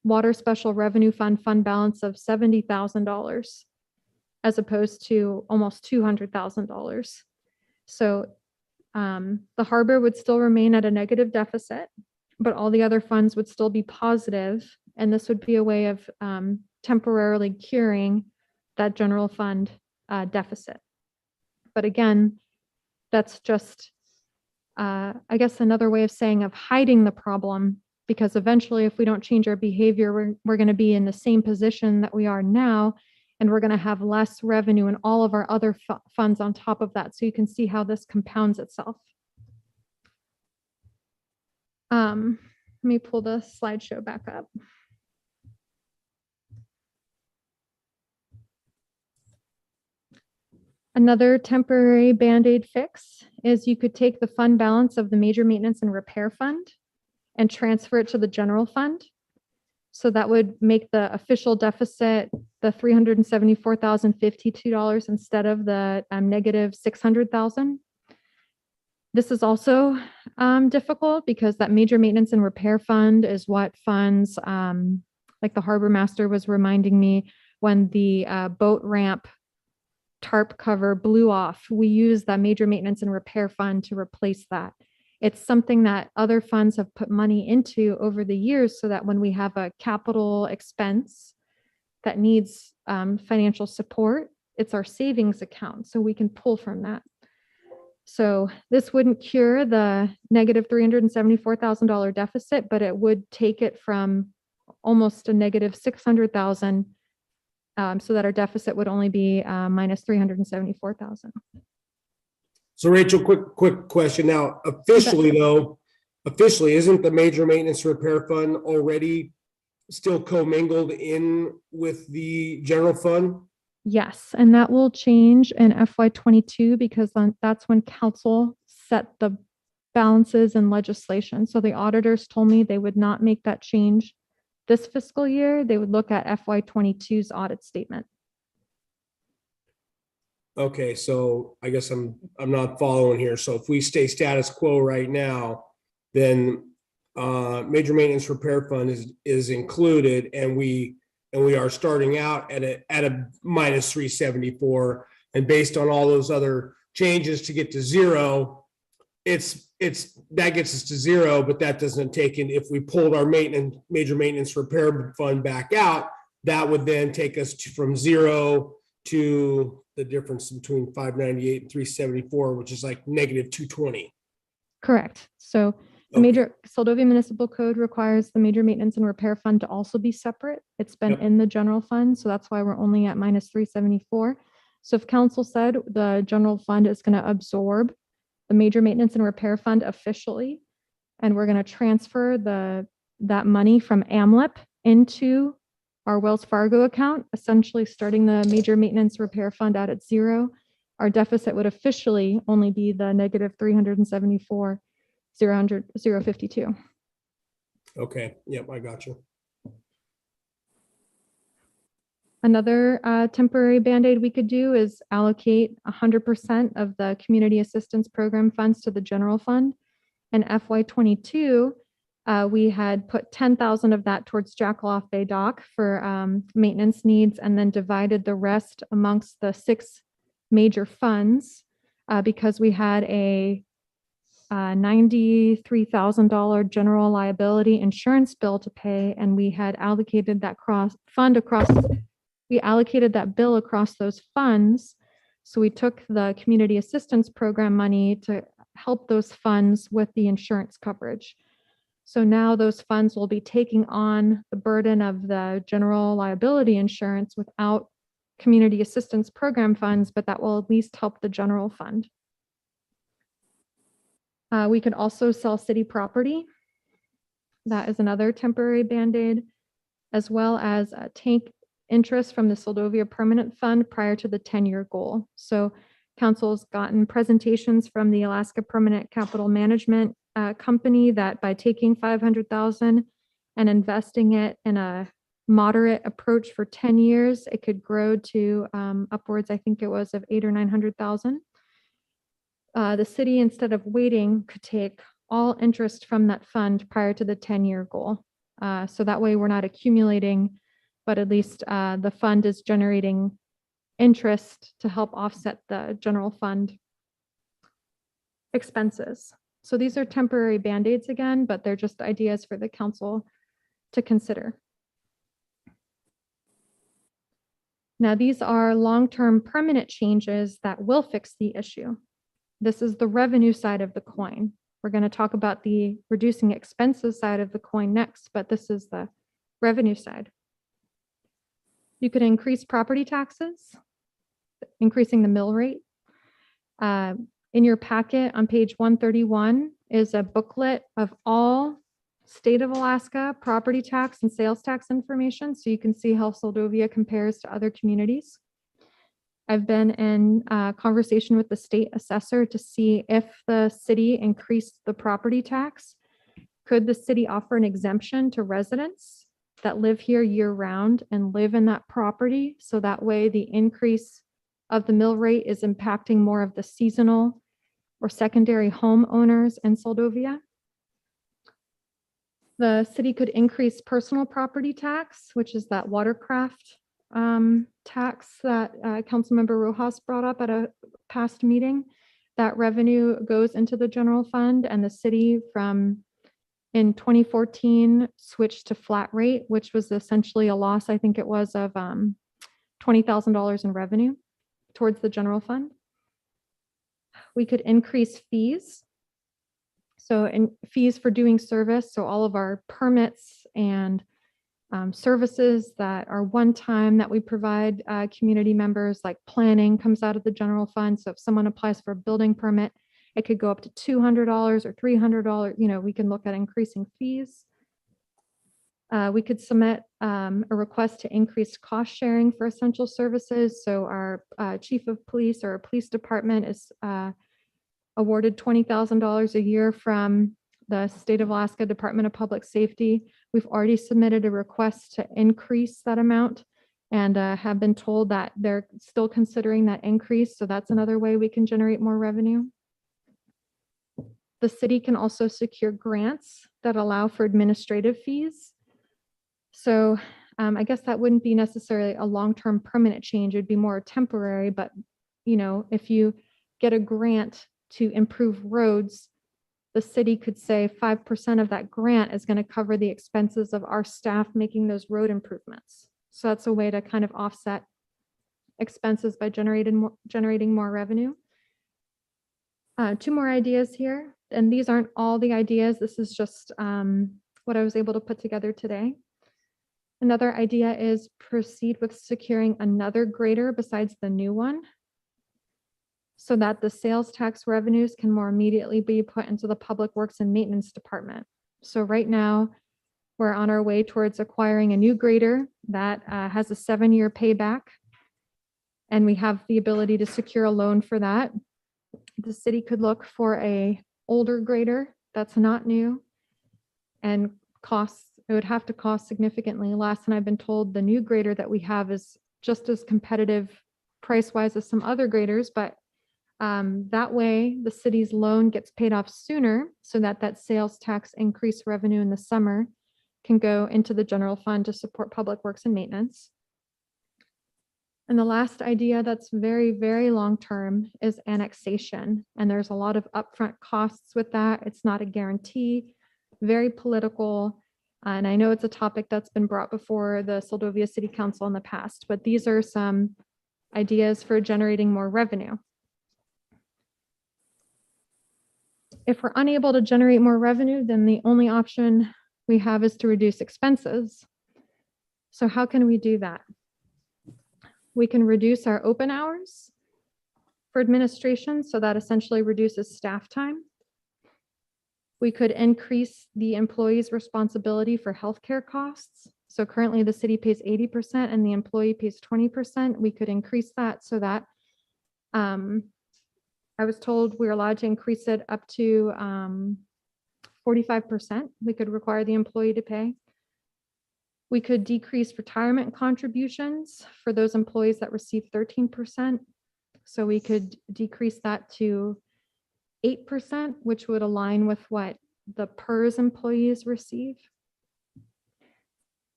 water special revenue fund balance of $70,000 as opposed to almost $200,000. So the harbor would still remain at a negative deficit, but all the other funds would still be positive. And this would be a way of temporarily curing that general fund deficit. But again, that's just, I guess, another way of saying of hiding the problem, because eventually if we don't change our behavior, we're going to be in the same position that we are now, and we're going to have less revenue in all of our other funds on top of that. So you can see how this compounds itself. Let me pull the slideshow back up. Another temporary Band-Aid fix is you could take the fund balance of the major maintenance and repair fund and transfer it to the general fund. So that would make the official deficit the $374,052 instead of the negative $600,000. This is also difficult because that major maintenance and repair fund is what funds, like the harbor master was reminding me, when the boat ramp tarp cover blew off, we used that major maintenance and repair fund to replace that. It's something that other funds have put money into over the years so that when we have a capital expense that needs financial support, it's our savings account, so we can pull from that. So this wouldn't cure the negative $374,000 deficit, but it would take it from almost a negative $600,000, so that our deficit would only be minus $374,000. So Rachel, quick question now. Officially though, isn't the major maintenance repair fund already still commingled in with the general fund? Yes, and that will change in FY22 because that's when council set the balances and legislation. So the auditors told me they would not make that change this fiscal year. They would look at FY22's audit statement. Okay, so I guess I'm not following here. So if we stay status quo right now, then major maintenance repair fund is included, and we are starting out at a minus 374, and based on all those other changes to get to zero, that gets us to zero, but that doesn't take in, if we pulled our major maintenance repair fund back out, that would then take us from zero to the difference between 598 and 374, which is like negative 220. Correct. So the major Seldovia Municipal Code requires the major maintenance and repair fund to also be separate. It's been in the general fund, so that's why we're only at minus 374. So if council said the general fund is going to absorb the major maintenance and repair fund officially, and we're going to transfer that money from AMLIP into our Wells Fargo account, essentially starting the major maintenance repair fund out at zero, our deficit would officially only be the negative 374,052. Okay, yep, I got you. Another temporary Band-Aid we could do is allocate 100% of the community assistance program funds to the general fund. In FY22, we had put 10,000 of that towards Jackaloff Bay Dock for maintenance needs, and then divided the rest amongst the 6 major funds because we had a $93,000 general liability insurance bill to pay, and we had allocated that we allocated that bill across those funds. So we took the community assistance program money to help those funds with the insurance coverage. So now those funds will be taking on the burden of the general liability insurance without community assistance program funds, but that will at least help the general fund. We could also sell city property. That is another temporary Band-Aid, as well as take interest from the Seldovia Permanent Fund prior to the 10-year goal. So council's gotten presentations from the Alaska Permanent Capital Management company that by taking $500,000 and investing it in a moderate approach for 10 years, it could grow to upwards, I think it was, of 800,000 or 900,000. The city, instead of waiting, could take all interest from that fund prior to the 10-year goal. So that way we're not accumulating, but at least the fund is generating interest to help offset the general fund expenses. So these are temporary Band-Aids again, but they're just ideas for the council to consider. Now, these are long-term permanent changes that will fix the issue. This is the revenue side of the coin. We're going to talk about the reducing expenses side of the coin next, but this is the revenue side. You could increase property taxes, increasing the mill rate. In your packet on page 131 is a booklet of all state of Alaska property tax and sales tax information, so you can see how Soldovia compares to other communities. I've been in conversation with the state assessor to see if the city increased the property tax. Could the city offer an exemption to residents that live here year round and live in that property? So that way the increase of the mill rate is impacting more of the seasonal or secondary homeowners in Soldovia. The city could increase personal property tax, which is that watercraft tax that Councilmember Rojas brought up at a past meeting. That revenue goes into the general fund, and the city in 2014 switched to flat rate, which was essentially a loss, I think it was, of $20,000 in revenue towards the general fund. We could increase fees. So in fees for doing service, so all of our permits and services that are one time that we provide community members, like planning, comes out of the general fund. So if someone applies for a building permit, it could go up to $200 or $300. You know, we can look at increasing fees. We could submit a request to increase cost sharing for essential services. So our chief of police or our police department is awarded $20,000 a year from the state of Alaska Department of Public Safety. We've already submitted a request to increase that amount and have been told that they're still considering that increase. So that's another way we can generate more revenue. The city can also secure grants that allow for administrative fees. So I guess that wouldn't be necessarily a long-term permanent change. It'd be more temporary, but you know, if you get a grant to improve roads, the city could say 5% of that grant is going to cover the expenses of our staff making those road improvements. So that's a way to kind of offset expenses by generating more revenue. Two more ideas here, and these aren't all the ideas. This is just what I was able to put together today. Another idea is proceed with securing another grader besides the new one, so that the sales tax revenues can more immediately be put into the Public Works and Maintenance Department. So right now, we're on our way towards acquiring a new grader that has a 7-year payback, and we have the ability to secure a loan for that. The city could look for a older grader that's not new and it would have to cost significantly less. And I've been told the new grader that we have is just as competitive price-wise as some other graders, but that way the city's loan gets paid off sooner so that that sales tax increase revenue in the summer can go into the general fund to support public works and maintenance. And the last idea that's very, very long-term is annexation. And there's a lot of upfront costs with that. It's not a guarantee, very political. And I know it's a topic that's been brought before the Soldovia City Council in the past, but these are some ideas for generating more revenue. If we're unable to generate more revenue, then the only option we have is to reduce expenses. So how can we do that? We can reduce our open hours for administration, so that essentially reduces staff time. We could increase the employee's responsibility for healthcare costs. So currently the city pays 80% and the employee pays 20%. We could increase that so that I was told we're allowed to increase it up to 45%. We could require the employee to pay. We could decrease retirement contributions for those employees that receive 13%. So we could decrease that to 8%, which would align with what the PERS employees receive.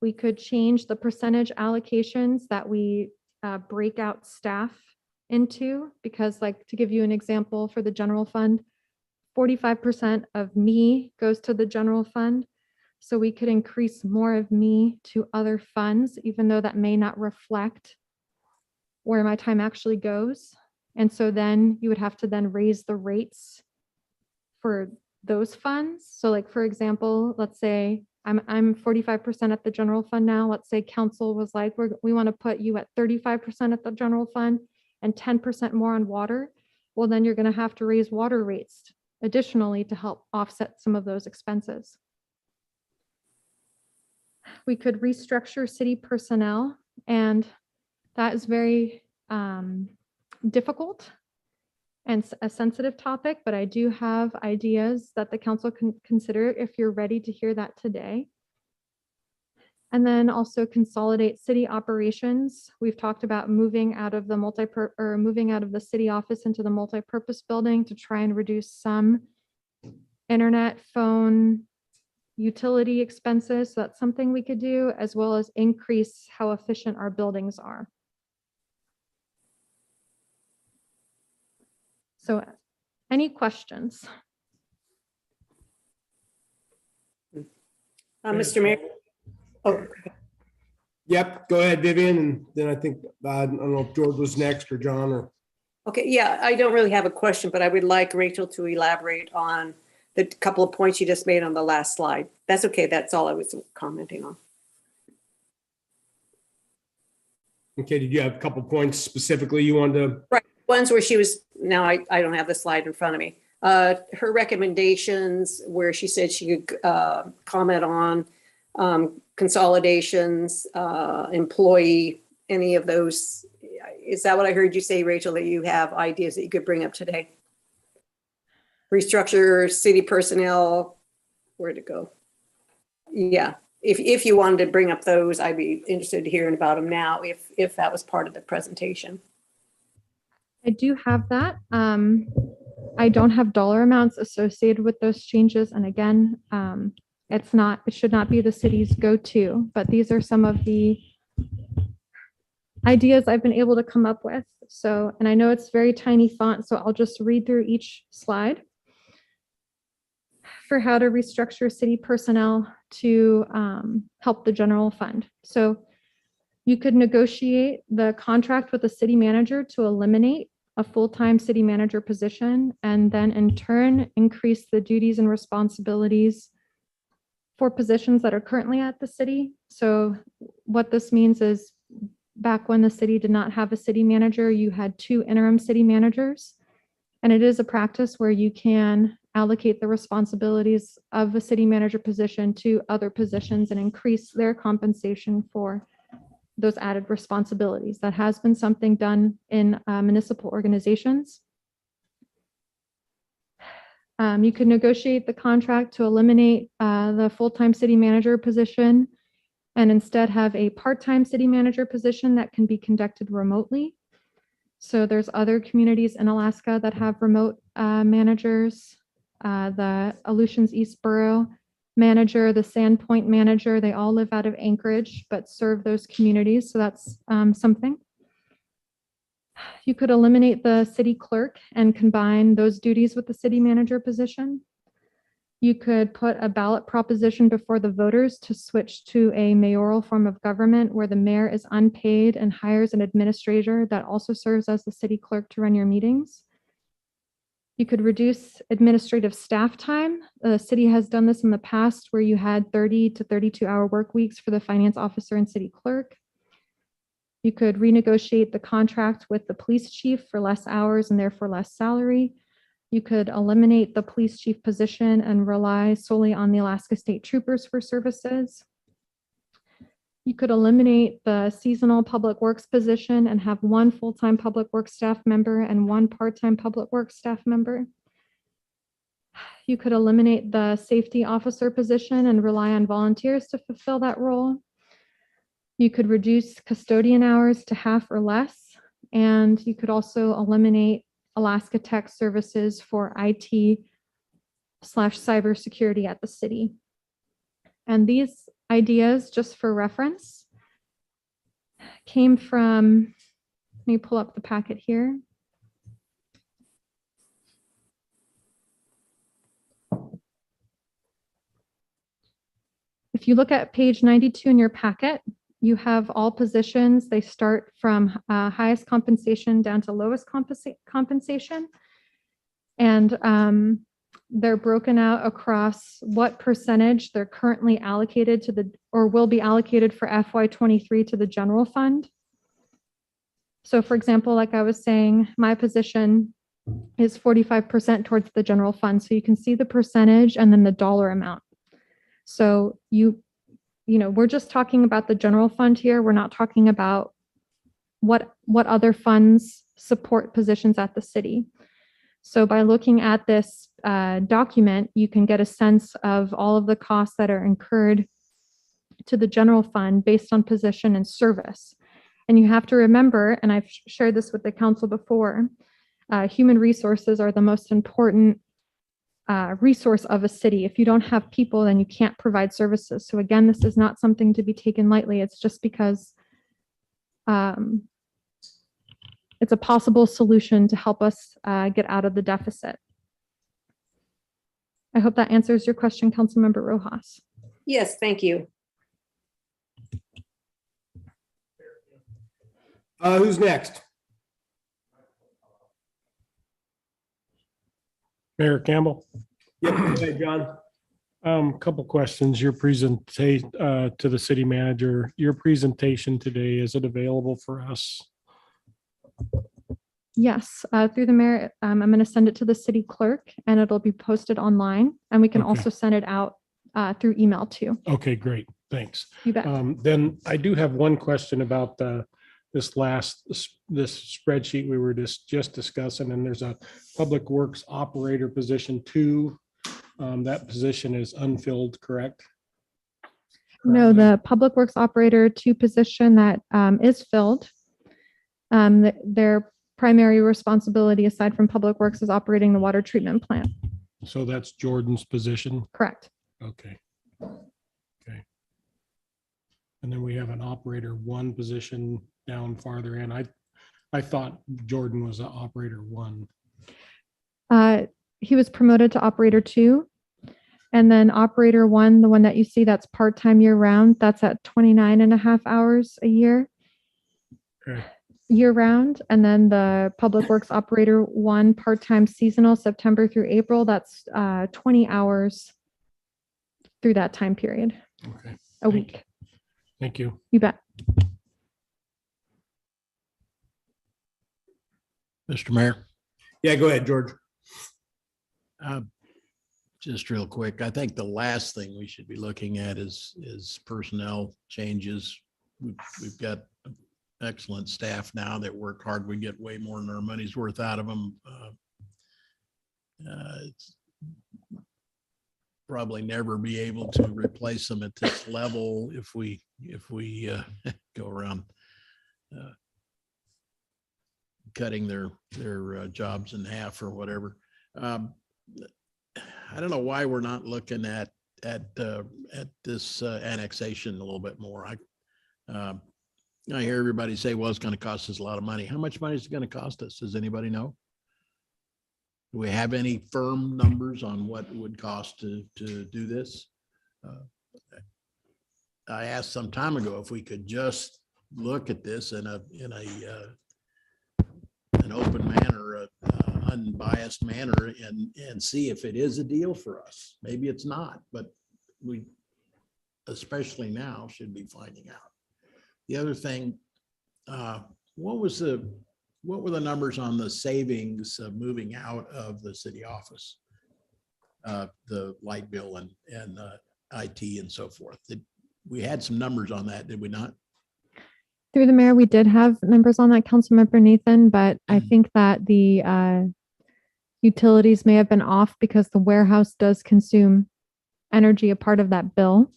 We could change the percentage allocations that we break out staff into, because, like, to give you an example, for the general fund, 45% of me goes to the general fund. So we could increase more of me to other funds, even though that may not reflect where my time actually goes. And so then you would have to then raise the rates for those funds. So like, for example, let's say I'm 45% at the general fund now. Let's say council was like, we want to put you at 35% at the general fund and 10% more on water. Well, then you're going to have to raise water rates additionally to help offset some of those expenses. We could restructure city personnel, and that is very difficult and a sensitive topic, but I do have ideas that the council can consider if you're ready to hear that today. And then also consolidate city operations. We've talked about moving out of the city office into the multi-purpose building to try and reduce some internet, phone, utility expenses. So that's something we could do, as well as increase how efficient our buildings are. So any questions? Mr. Mayor? Oh, Yep, go ahead, Vivian, and then I think, I don't know if George was next or John or. okay, yeah, I don't really have a question, but I would like Rachel to elaborate on the couple of points you just made on the last slide. That's okay, that's all I was commenting on. Okay, did you have a couple points specifically you wanted to? Right, ones where she was, now I don't have the slide in front of me. Her recommendations where she said she could comment on consolidations, employee, any of those. Is that what I heard you say, Rachel, that you have ideas that you could bring up today? Restructure, city personnel, where'd it go? Yeah, if you wanted to bring up those, I'd be interested in hearing about them now, if that was part of the presentation. I do have that. I don't have dollar amounts associated with those changes. And again, it should not be the city's go-to, but these are some of the ideas I've been able to come up with. So, and I know it's very tiny font, so I'll just read through each slide. For how to restructure city personnel to help the general fund. So you could negotiate the contract with the city manager to eliminate a full-time city manager position, and then in turn increase the duties and responsibilities for positions that are currently at the city. So what this means is, back when the city did not have a city manager, you had 2 interim city managers. And it is a practice where you can allocate the responsibilities of a city manager position to other positions and increase their compensation for those added responsibilities. That has been something done in municipal organizations. You could negotiate the contract to eliminate the full-time city manager position and instead have a part-time city manager position that can be conducted remotely. So there's other communities in Alaska that have remote managers. The Aleutians East Borough manager, the Sandpoint manager, they all live out of Anchorage, but serve those communities. So that's something. You could eliminate the city clerk and combine those duties with the city manager position. You could put a ballot proposition before the voters to switch to a mayoral form of government where the mayor is unpaid and hires an administrator that also serves as the city clerk to run your meetings. You could reduce administrative staff time. The city has done this in the past where you had 30 to 32-hour work weeks for the finance officer and city clerk. You could renegotiate the contract with the police chief for less hours and therefore less salary. You could eliminate the police chief position and rely solely on the Alaska State Troopers for services. You could eliminate the seasonal public works position and have 1 full-time public works staff member and 1 part-time public works staff member. You could eliminate the safety officer position and rely on volunteers to fulfill that role. You could reduce custodian hours to half or less. And you could also eliminate Alaska Tech services for IT/cybersecurity at the city. And these ideas, just for reference, came from, let me pull up the packet here. If you look at page 92 in your packet, you have all positions. They start from highest compensation down to lowest compensation. And they're broken out across what percentage they're currently allocated to the, or will be allocated for FY23 to the general fund. So for example, like I was saying, my position is 45% towards the general fund. So you can see the percentage and then the dollar amount. So you know, we're just talking about the general fund here. We're not talking about what other funds support positions at the city. So by looking at this document, you can get a sense of all of the costs that are incurred to the general fund based on position and service. And you have to remember, and I've shared this with the council before, human resources are the most important resource of a city. If you don't have people, then you can't provide services. So again, this is not something to be taken lightly. It's just because it's a possible solution to help us get out of the deficit. I hope that answers your question, Councilmember Rojas. Yes, thank you. Who's next? Mayor Campbell, Yep, go ahead, John. couple questions. Your presentation to the city manager, your presentation today, is it available for us? Yes, through the mayor, I'm going to send it to the city clerk and it'll be posted online. And we can Okay. also send it out through email too. Okay, great. Thanks. You bet. Then I do have one question about this spreadsheet we were just discussing, and there's a Public Works Operator position 2. That position is unfilled, correct? No, the Public Works Operator 2 position that is filled. Their primary responsibility aside from Public Works is operating the water treatment plant. So that's Jordan's position. Correct. Okay. Okay. And then we have an Operator 1 position down farther in. I thought Jordan was an Operator 1. He was promoted to Operator 2. And then Operator 1, the one that you see that's part-time year-round, that's at 29.5 hours a year. Okay. Year-round. And then the Public Works Operator 1, part-time seasonal, September through April, that's 20 hours through that time period, Okay. a week. Thank you. You bet. Mr. Mayor, Yeah, go ahead, George. just real quick, I think the last thing we should be looking at is personnel changes. We've got excellent staff now that work hard. We get way more than our money's worth out of them. It's probably never be able to replace them at this level if we go around cutting their jobs in half or whatever. I don't know why we're not looking at this annexation a little bit more. I hear everybody say, well, it's going to cost us a lot of money. How much money is it going to cost us? Does anybody know? Do we have any firm numbers on what it would cost to do this? I asked some time ago if we could just look at this in an open manner, unbiased manner, and see if it is a deal for us. Maybe it's not, but we, especially now, should be finding out. The other thing, what were the numbers on the savings of moving out of the city office? The light bill and IT and so forth. We had some numbers on that, did we not? Through the mayor, we did have numbers on that, Councilmember Nathan, but I think that the utilities may have been off because the warehouse does consume energy, a part of that bill.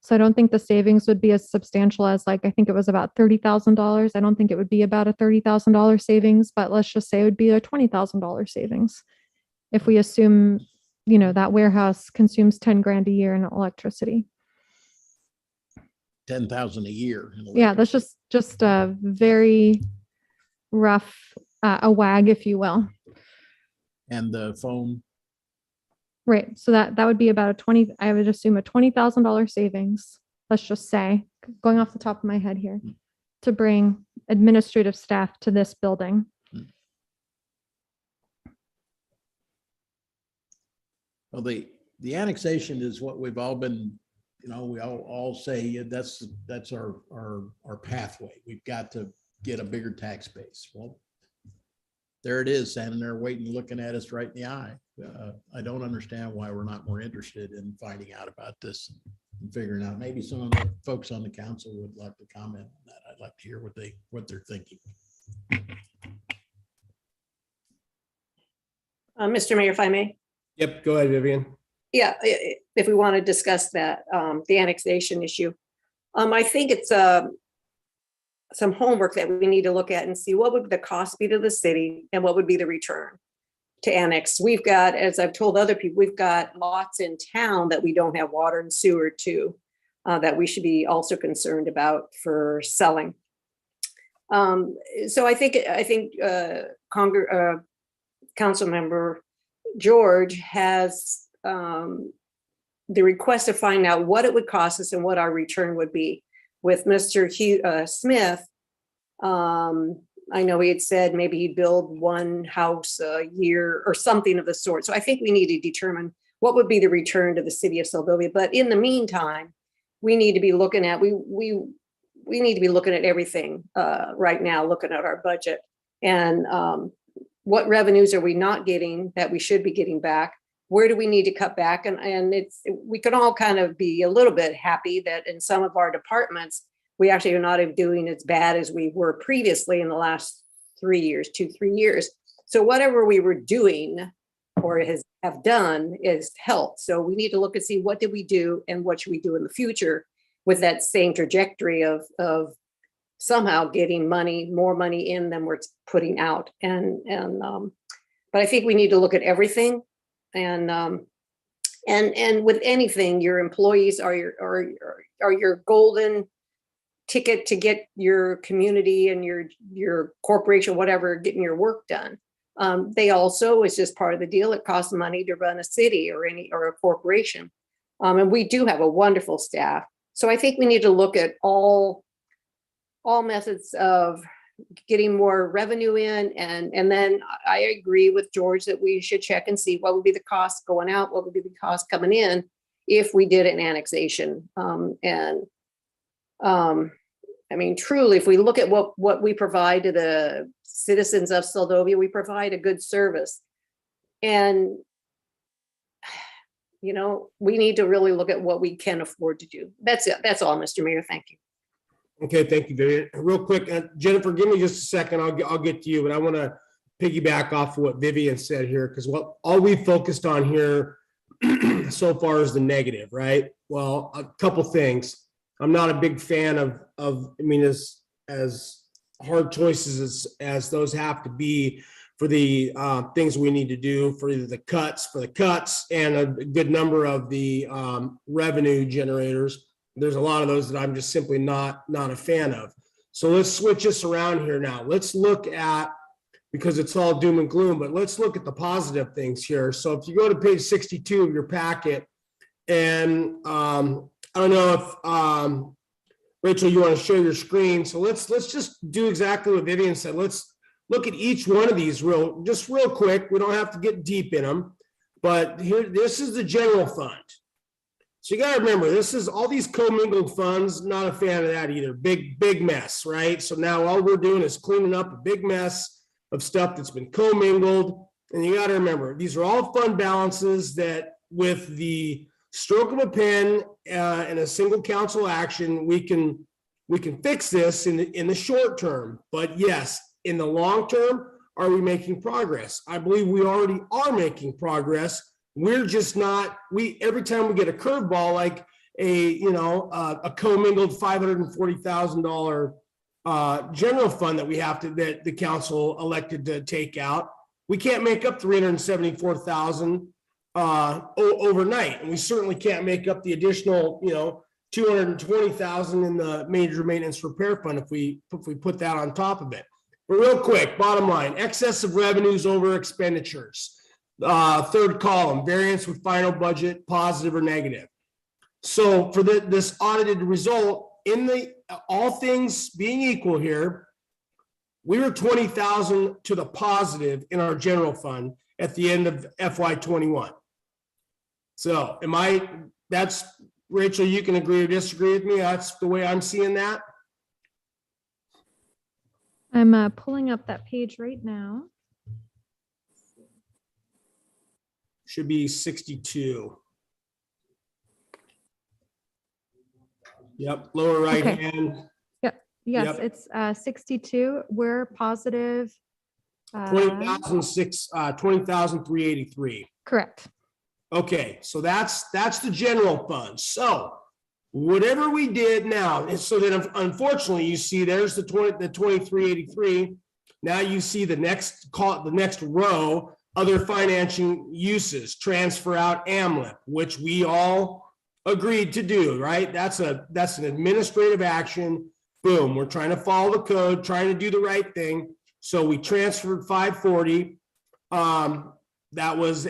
So I don't think the savings would be as substantial as, like, I think it was about $30,000. I don't think it would be about a $30,000 savings, but let's just say it would be a $20,000 savings. If we assume, you know, that warehouse consumes 10 grand a year in electricity. 10,000 a year. Yeah, that's just a very rough, a wag, if you will. And the phone, Right. So that would be about I would assume a $20,000 savings let's just say, going off the top of my head here, to bring administrative staff to this building? Well, the annexation is what we've all been, we all say that's our pathway. We've got to get a bigger tax base. Well, there it is, standing there waiting, looking at us right in the eye. I don't understand why we're not more interested in finding out about this and figuring out. Maybe some of the folks on the council would like to comment on that. I'd like to hear what they're thinking. Mr. Mayor, if I may. Yep, go ahead, Vivian. Yeah, if we want to discuss that, the annexation issue. I think it's some homework that we need to look at and see what would the cost be to the city and what would be the return to annex. We've got, as I've told other people, we've got lots in town that we don't have water and sewer to, that we should be also concerned about for selling. So I think Council Member George has the request to find out what it would cost us and what our return would be. With Mr. Smith, I know he had said maybe he'd build one house a year or something of the sort. So I think we need to determine what would be the return to the city of Seldovia. But in the meantime, we need to be looking at, we need to be looking at everything right now, looking at our budget and what revenues are we not getting that we should be getting back? Where do we need to cut back? And we can all kind of be a little bit happy that in some of our departments, we actually are not doing as bad as we were previously in the last 3 years, 2-3 years. So whatever we were doing or have done is helped. So we need to look and see what did we do and what should we do in the future with that same trajectory of somehow getting more money in than we're putting out. But I think we need to look at everything. And with anything, your employees are your golden ticket to get your community and your corporation, whatever, getting your work done. They also, it's just part of the deal. It costs money to run a city or a corporation. And we do have a wonderful staff. So I think we need to look at all methods of getting more revenue in. And then I agree with George that we should check and see what would be the cost going out, what would be the cost coming in if we did an annexation. I mean, truly, if we look at what we provide to the citizens of Seldovia, we provide a good service. And, we need to really look at what we can afford to do. That's it. That's all, Mr. Mayor. Thank you. Okay, thank you, Vivian. Real quick, Jennifer, give me just a second. I'll get to you, but I want to piggyback off of what Vivian said here, because all we focused on here so far is the negative, right? Well, a couple things. I'm not a big fan of I mean, as hard choices as those have to be for the things we need to do for either the cuts and a good number of the revenue generators. There's a lot of those that I'm just simply not a fan of. So let's switch this around here now. Let's look at, because it's all doom and gloom, but let's look at the positive things here. So if you go to page 62 of your packet, and I don't know if Rachel, you want to share your screen. So let's just do exactly what Vivian said. Let's look at each one of these real quick. We don't have to get deep in them, but here, this is the general fund. So you got to remember, this is all these commingled funds. Not a fan of that either. Big mess, right? So now all we're doing is cleaning up a big mess of stuff that's been commingled. And you got to remember, these are all fund balances that with the stroke of a pen and a single council action, we can fix this in the short term. But yes, in the long term, are we making progress? I believe we already are making progress. We're just not, every time we get a curveball, like a commingled $540,000 general fund that the council elected to take out, we can't make up $374,000 overnight. And we certainly can't make up the additional, $220,000 in the major maintenance repair fund if we put that on top of it. But real quick, bottom line, excess of revenues over expenditures. Third column, variance with final budget, positive or negative. So for this audited result, in the, all things being equal here, we were 20,000 to the positive in our general fund at the end of FY21. So that's, Rachel, you can agree or disagree with me. That's the way I'm seeing that. I'm pulling up that page right now. Should be 62. Yep, lower right Okay. hand, Yes, Yep. it's 62. We're positive. 20,383. Correct. Okay, so that's the general fund. So whatever we did now, and so then unfortunately you see there's the 2383. Now you see the next row, other financing uses, transfer out AMLIP, which we all agreed to do, right? That's an administrative action. Boom, we're trying to follow the code, trying to do the right thing. So we transferred 540. That was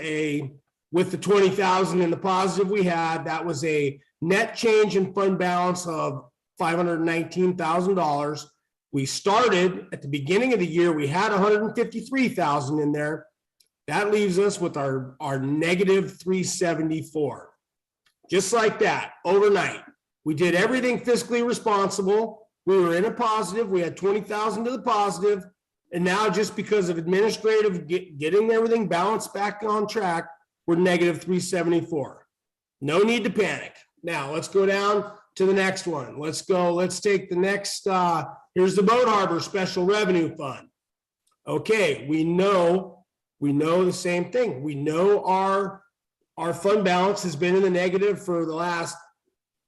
with the 20,000 in the positive we had, that was a net change in fund balance of $519,000. We started at the beginning of the year, we had 153,000 in there. That leaves us with our negative 374. Just like that, overnight. We did everything fiscally responsible. We were in a positive. We had 20,000 to the positive. And now just because of administrative, getting everything balanced back on track, we're negative 374. No need to panic. Now let's go down to the next one. Let's take the next, here's the Boat Harbor Special Revenue Fund. Okay, we know the same thing. We know our fund balance has been in the negative for the last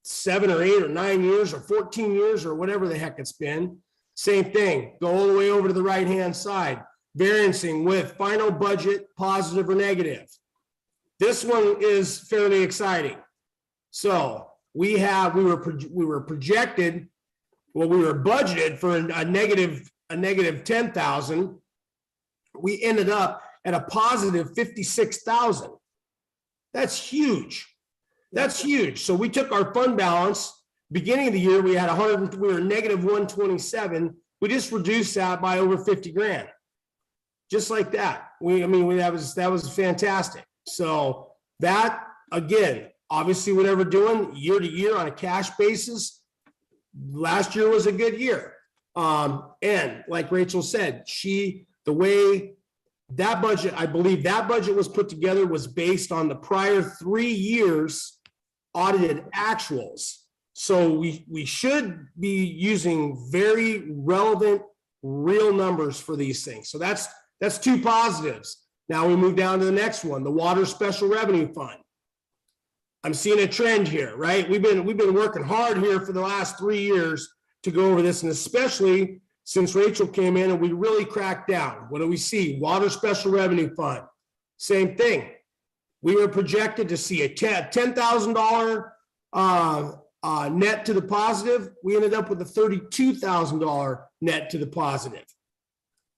7 or 8 or 9 years or 14 years or whatever the heck it's been. Same thing, go all the way over to the right-hand side, variancing with final budget, positive or negative. This one is fairly exciting. So we were projected, well, we were budgeted for a negative 10,000. We ended up at a positive 56,000. That's huge. That's huge. So we took our fund balance, beginning of the year, we had we were negative 127. We just reduced that by over 50 grand. Just like that. That was fantastic. So that, again, obviously whatever we're doing year to year on a cash basis, last year was a good year. And like Rachel said, the way that budget, I believe that budget was put together was based on the prior 3 years audited actuals. So we should be using very relevant, real numbers for these things. So that's 2 positives. Now we move down to the next one, the Water Special Revenue Fund. I'm seeing a trend here, right? We've been working hard here for the last 3 years to go over this, and especially since Rachel came in and we really cracked down. What do we see? Water Special Revenue Fund. Same thing. We were projected to see a $10,000 net to the positive. We ended up with a $32,000 net to the positive.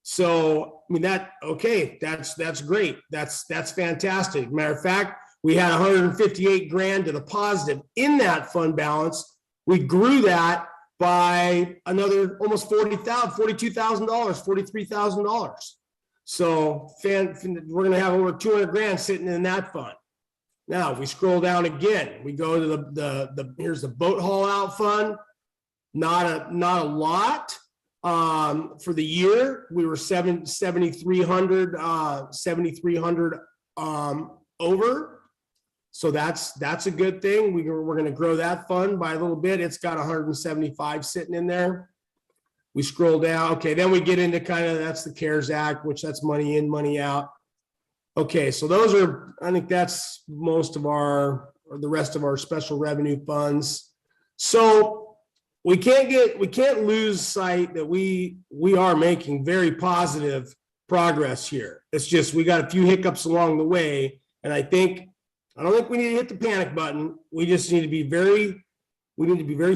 So, that's great. That's fantastic. Matter of fact, we had 158 grand to the positive in that fund balance. We grew that by another almost $42,000, $43,000. So we're going to have over 200 grand sitting in that fund. Now, if we scroll down again, we go to here's the boat haul out fund. Not a lot. For the year, we were 7,300 over. So that's a good thing. We're going to grow that fund by a little bit. It's got 175 sitting in there. We scroll down. Okay, then we get into that's the CARES Act, which that's money in, money out. Okay, so I think that's most of the rest of our special revenue funds. So we can't lose sight that we are making very positive progress here. It's just, we got a few hiccups along the way. And I don't think we need to hit the panic button. We just need to be very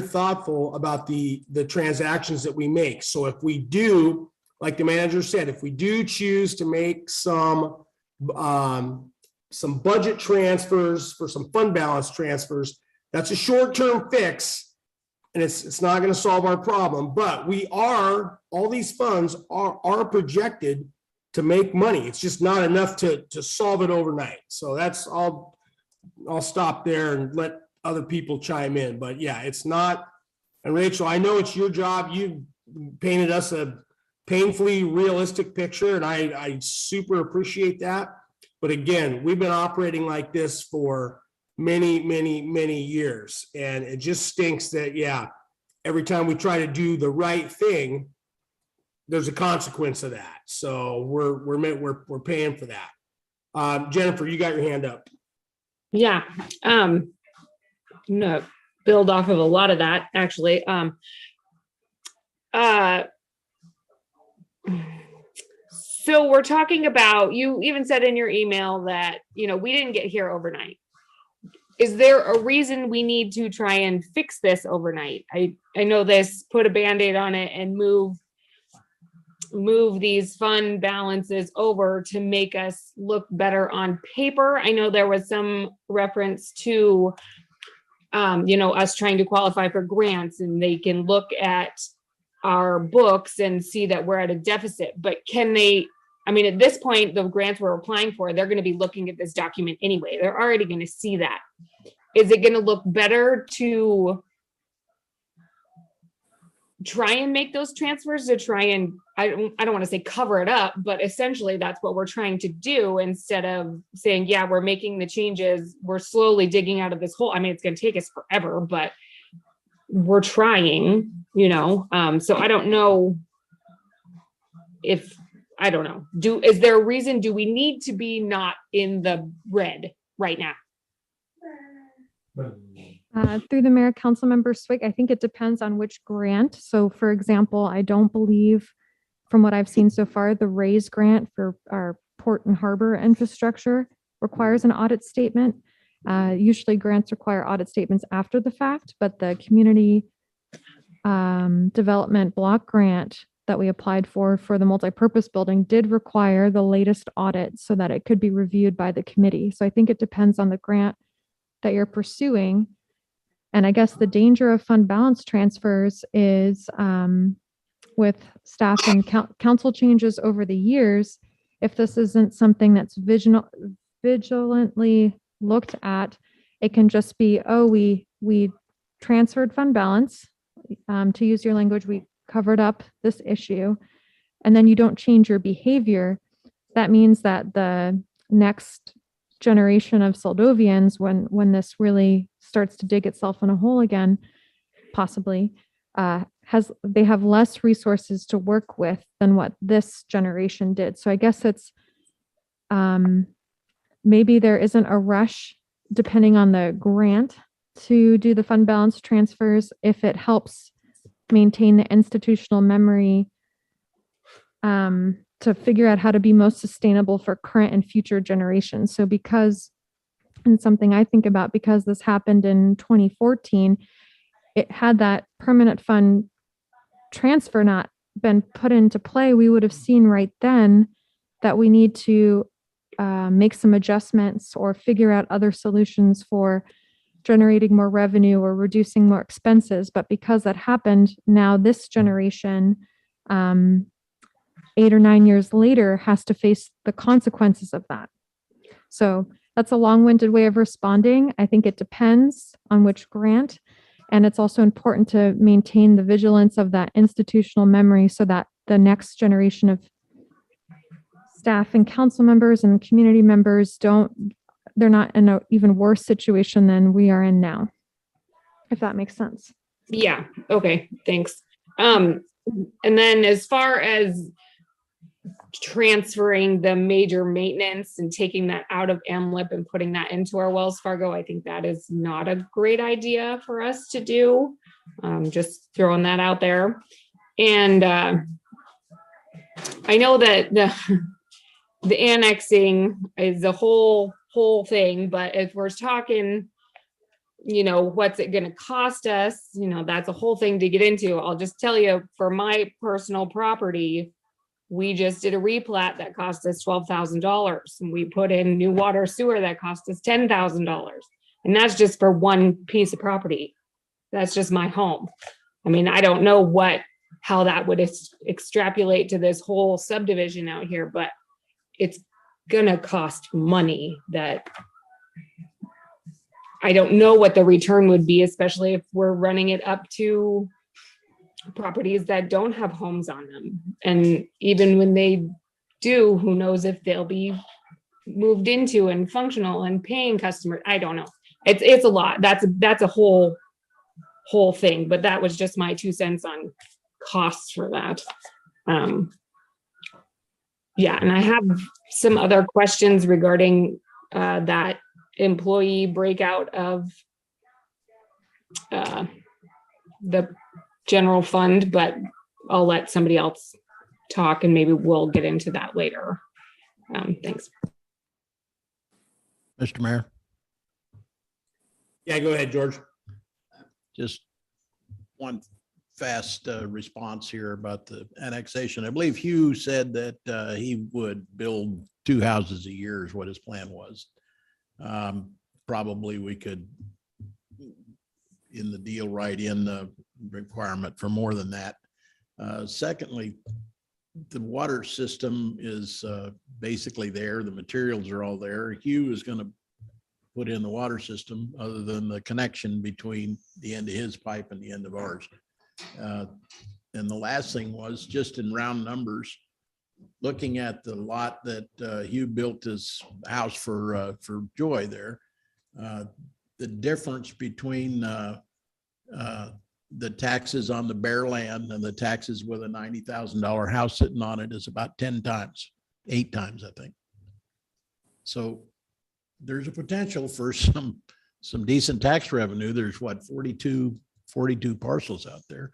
thoughtful about the transactions that we make. So if we do, like the manager said, if we do choose to make some budget transfers for some fund balance transfers, That's a short-term fix, and it's not going to solve our problem, but all these funds are projected to make money. It's just not enough to solve it overnight. So that's all. I'll stop there and let other people chime in, but yeah, it's not. And Rachel, I know it's your job. You painted us a painfully realistic picture, and I super appreciate that. But again, we've been operating like this for many, many, many years. And it just stinks that, yeah, every time we try to do the right thing, there's a consequence of that. So we're paying for that. Jennifer, you got your hand up. Yeah. No, build off of a lot of that, actually. So we're talking about, you even said in your email that, we didn't get here overnight. Is there a reason we need to try and fix this overnight? I know this, put a Band-Aid on it and move these fund balances over to make us look better on paper. I know there was some reference to, us trying to qualify for grants, and they can look at our books and see that we're at a deficit, but can they, at this point, the grants we're applying for, they're going to be looking at this document anyway. They're already going to see that. Is it going to look better to try and make those transfers, to try and, I don't want to say cover it up, but essentially that's what we're trying to do, instead of saying, yeah, we're making the changes, we're slowly digging out of this hole. It's going to take us forever, but we're trying, so I don't know if, is there a reason, do we need to be not in the red right now? Through the mayor, council member Swig, I think it depends on which grant. So for example, I don't believe, from what I've seen so far, the RAISE grant for our port and harbor infrastructure requires an audit statement. Usually grants require audit statements after the fact, but the community development block grant that we applied for the multipurpose building did require the latest audit so that it could be reviewed by the committee. So I think it depends on the grant that you're pursuing. And I guess the danger of fund balance transfers is with staff and council changes over the years, if this isn't something that's vigilantly looked at, it can just be, oh, we transferred fund balance, to use your language, we covered up this issue, and then you don't change your behavior. That means that the next generation of Soldovians, when this really starts to dig itself in a hole again, possibly, they have less resources to work with than what this generation did. So I guess it's maybe there isn't a rush, depending on the grant, to do the fund balance transfers if it helps maintain the institutional memory, to figure out how to be most sustainable for current and future generations. So because, and something I think about, because this happened in 2014, it had that permanent fund transfer not been put into play, we would have seen right then that we need to make some adjustments or figure out other solutions for generating more revenue or reducing more expenses. But because that happened, now this generation, 8 or 9 years later, has to face the consequences of that. So that's a long-winded way of responding. I think it depends on which grant. And it's also important to maintain the vigilance of that institutional memory so that the next generation of staff and council members and community members they're not in an even worse situation than we are in now, if that makes sense. Yeah. Okay. Thanks. And then as far as transferring the major maintenance and taking that out of AMLIP and putting that into our Wells Fargo, I think that is not a great idea for us to do. Just throwing that out there. And I know that the annexing is a whole thing, but if we're talking, what's it going to cost us? That's a whole thing to get into. I'll just tell you, for my personal property, we just did a replat that cost us $12,000, and we put in new water sewer that cost us $10,000. And that's just for one piece of property. That's just my home. I mean, I don't know how that would extrapolate to this whole subdivision out here, but it's gonna cost money that I don't know what the return would be, especially if we're running it up to properties that don't have homes on them. And even when they do, who knows if they'll be moved into and functional and paying customers. I don't know. It's a lot. That's a whole thing, but that was just my 2 cents on costs for that. Yeah, and I have some other questions regarding that employee breakout of the general fund, but I'll let somebody else talk and maybe we'll get into that later. Thanks. Mr. Mayor, Yeah, go ahead, George. just one fast response here about the annexation. I believe Hugh said that he would build 2 houses a year is what his plan was. Probably we could, in the deal, write in the requirement for more than that. Secondly, the water system is basically there. The materials are all there. Hugh is going to put in the water system other than the connection between the end of his pipe and the end of ours. And the last thing was, just in round numbers, looking at the lot that Hugh built his house for Joy there, the difference between the taxes on the bare land and the taxes with a $90,000 house sitting on it is about 10 times, 8 times, I think. So there's a potential for some decent tax revenue. There's what, 42 parcels out there.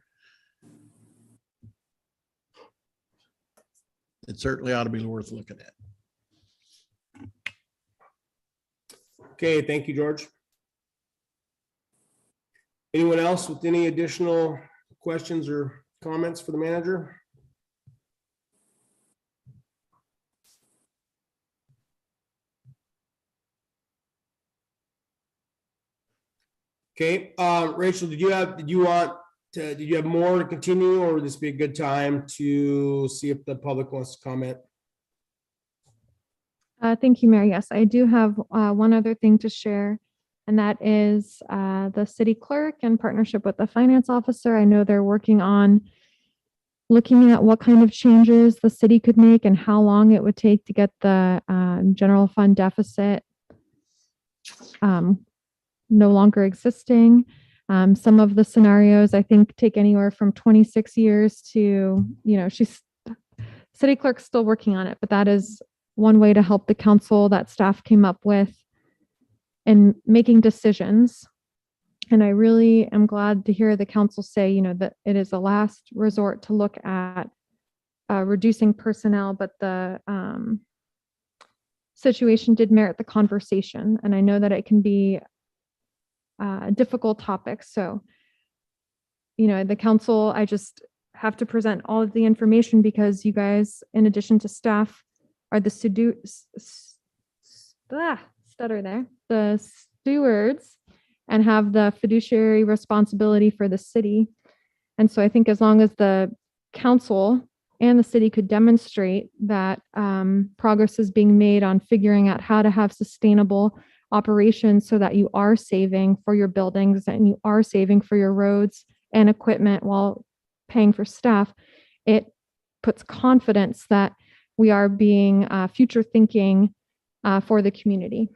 It certainly ought to be worth looking at. Okay, thank you, George. Anyone else with any additional questions or comments for the manager? Okay, Rachel, did you have more to continue, or would this be a good time to see if the public wants to comment? Thank you, Mayor. Yes, I do have one other thing to share, and that is the city clerk in partnership with the finance officer. I know they're working on looking at what kind of changes the city could make and how long it would take to get the general fund deficit no longer existing. Some of the scenarios, I think, take anywhere from 26 years to, city clerk's still working on it, but that is one way to help the council that staff came up with in making decisions. And I really am glad to hear the council say, that it is a last resort to look at reducing personnel, but the situation did merit the conversation. And I know that it can be a difficult topic. So, the council, I just have to present all of the information because you guys, in addition to staff, are the stewards and have the fiduciary responsibility for the city. And so I think as long as the council and the city could demonstrate that progress is being made on figuring out how to have sustainable operations so that you are saving for your buildings and you are saving for your roads and equipment while paying for staff, it puts confidence that we are being future thinking for the community.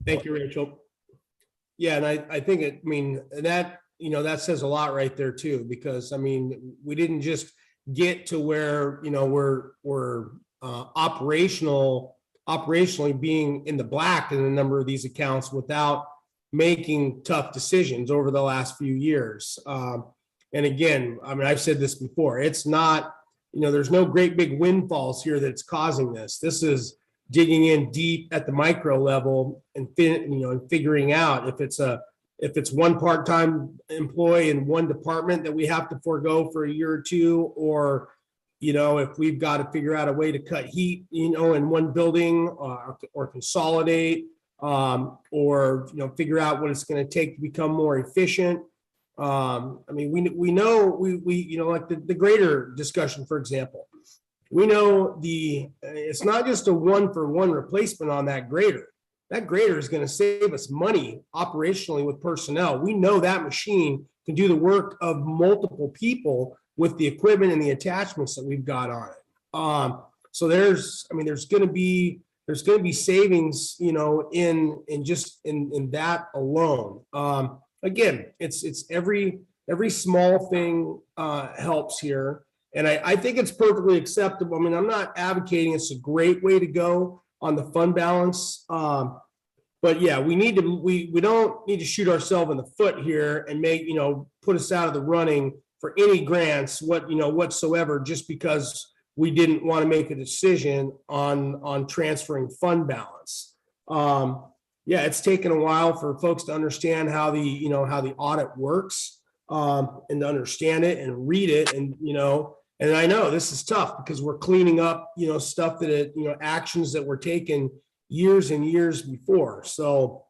Thank you, Rachel. Yeah, and I think that, that says a lot right there too, because we didn't just get to where, we're operationally being in the black in a number of these accounts without making tough decisions over the last few years. And again, I've said this before, it's not, there's no great big windfalls here that's causing this. This is digging in deep at the micro level and figuring out if it's one part-time employee in one department that we have to forego for a year or two, or if we've got to figure out a way to cut heat, in one building or consolidate, or, figure out what it's going to take to become more efficient. I mean, we know, like the grader discussion, for example, we know it's not just a 1-for-1 replacement on that grader. That grader is going to save us money operationally with personnel. We know that machine can do the work of multiple people with the equipment and the attachments that we've got on it. So there's going to be savings, in that alone. Again, it's every small thing helps here. And I think it's perfectly acceptable. I mean, I'm not advocating it's a great way to go on the fund balance. But yeah, we don't need to shoot ourselves in the foot here and put us out of the running for any grants, whatsoever, just because we didn't want to make a decision on transferring fund balance. Yeah, it's taken a while for folks to understand how the audit works, and to understand it and read it. And, and I know this is tough because we're cleaning up, stuff that, actions that were taken years and years before. So,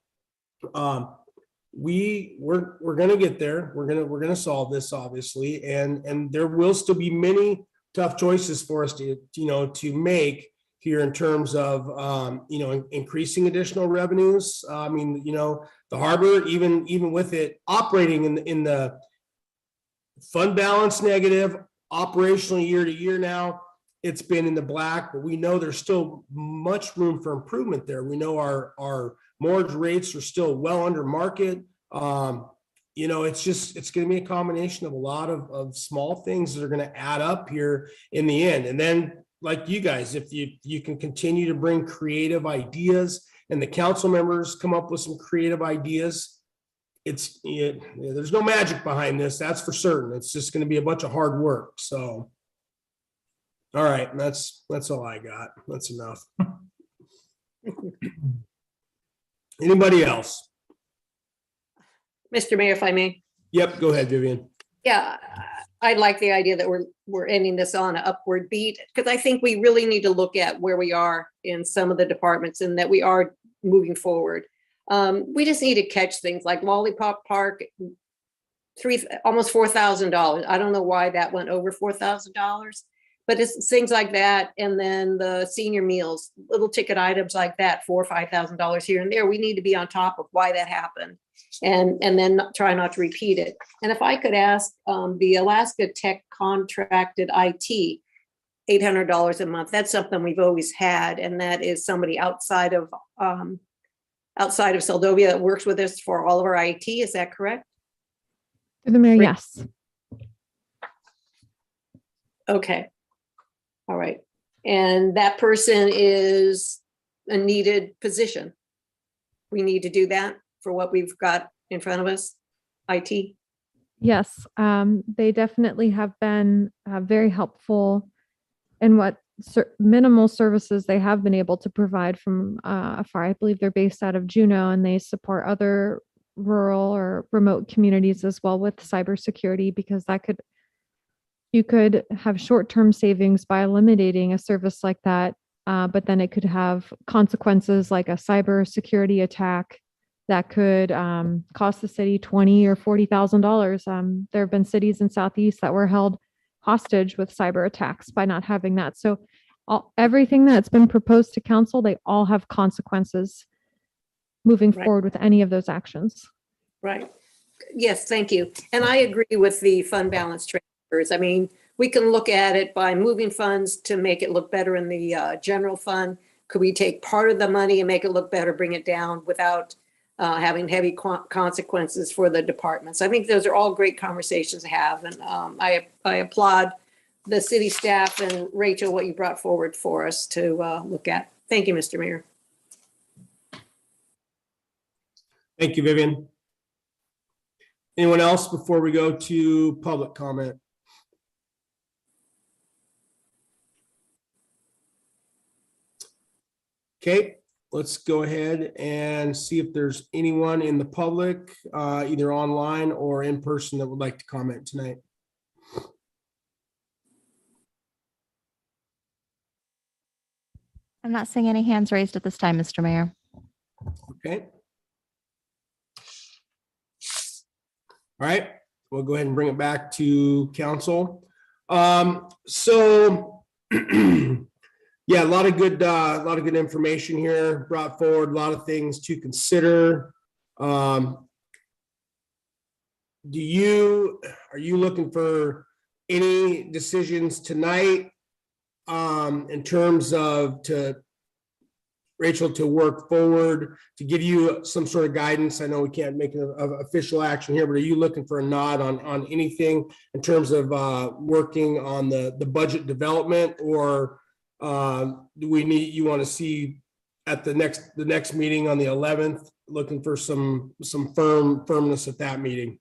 we're going to get there. We're going to solve this, obviously. And there will still be many tough choices for us to make here in terms of, increasing additional revenues. I mean, the harbor, even with it operating in the fund balance negative operationally year to year now, it's been in the black, but we know there's still much room for improvement there. We know our mortgage rates are still well under market. It's going to be a combination of a lot of small things that are going to add up here in the end. And then, like you guys, if you can continue to bring creative ideas and the council members come up with some creative ideas, there's no magic behind this, that's for certain. It's just going to be a bunch of hard work. So, all right, that's all I got. That's enough. Anybody else? Mr. Mayor, if I may. Yep, go ahead, Vivian. Yeah, I like the idea that we're ending this on an upward beat, because I think we really need to look at where we are in some of the departments and that we are moving forward. We just need to catch things like Lollipop Park, almost $4,000. I don't know why that went over $4,000, but it's things like that. And then the senior meals, little ticket items like that, $4,000 or $5,000 here and there. We need to be on top of why that happened, and then try not to repeat it. And if I could ask, the Alaska Tech contracted IT, $800 a month. That's something we've always had, and that is somebody outside of Seldovia that works with us for all of our IT. Is that correct? Through the mayor, yes. Okay. All right. And that person is a needed position. We need to do that for what we've got in front of us, IT. Yes, they definitely have been very helpful in what minimal services they have been able to provide from afar. I believe they're based out of Juneau, and they support other rural or remote communities as well with cybersecurity, because you could have short-term savings by eliminating a service like that, but then it could have consequences like a cybersecurity attack that could cost the city $20,000 or $40,000. There have been cities in Southeast that were held hostage with cyber attacks by not having that. So everything that's been proposed to council, they all have consequences moving forward with any of those actions. Right. Yes, thank you. And I agree with the fund balance transfers. I mean, we can look at it by moving funds to make it look better in the general fund. Could we take part of the money and make it look better, bring it down without having heavy consequences for the departments? I think those are all great conversations to have. And I applaud the city staff and Rachel, what you brought forward for us to look at. Thank you, Mr. Mayor. Thank you, Vivian. Anyone else before we go to public comment? Okay, let's go ahead and see if there's anyone in the public, either online or in person, that would like to comment tonight. I'm not seeing any hands raised at this time, Mr. Mayor. Okay. All right, we'll go ahead and bring it back to council. So yeah, a lot of good information here brought forward, a lot of things to consider. Are you looking for any decisions tonight in terms of Rachel to work forward to give you some sort of guidance? I know we can't make an official action here, but are you looking for a nod on anything in terms of working on the budget development, or you want to see at the next meeting on the 11th, looking for some firmness at that meeting?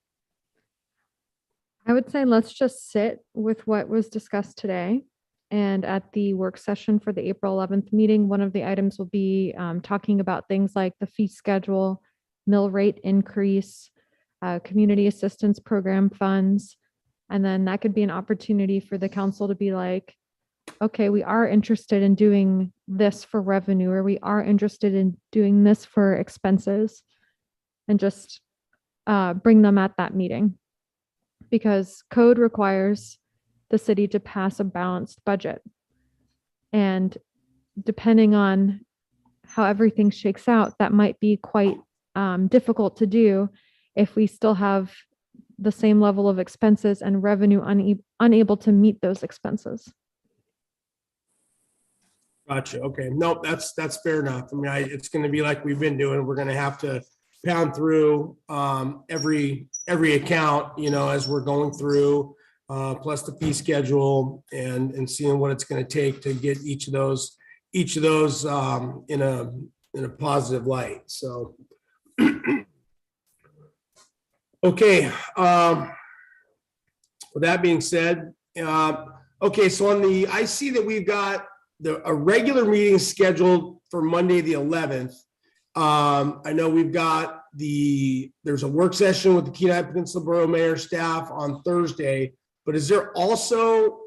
I would say let's just sit with what was discussed today. And at the work session for the April 11th meeting, one of the items will be talking about things like the fee schedule, mill rate increase, community assistance program funds. And then that could be an opportunity for the council to be like, okay, we are interested in doing this for revenue, or we are interested in doing this for expenses, and just bring them at that meeting. Because code requires the city to pass a balanced budget. And depending on how everything shakes out, that might be quite difficult to do if we still have the same level of expenses and revenue unable to meet those expenses. Gotcha. Okay. Nope. That's fair enough. I mean, it's going to be like we've been doing. We're going to have to pound through every account, as we're going through, plus the fee schedule, and seeing what it's going to take to get each of those in a positive light. So, okay. With that being said, okay. So I see that we've got a regular meeting scheduled for Monday, the 11th. I know we've got there's a work session with the Kenai Peninsula Borough Mayor staff on Thursday, but is there also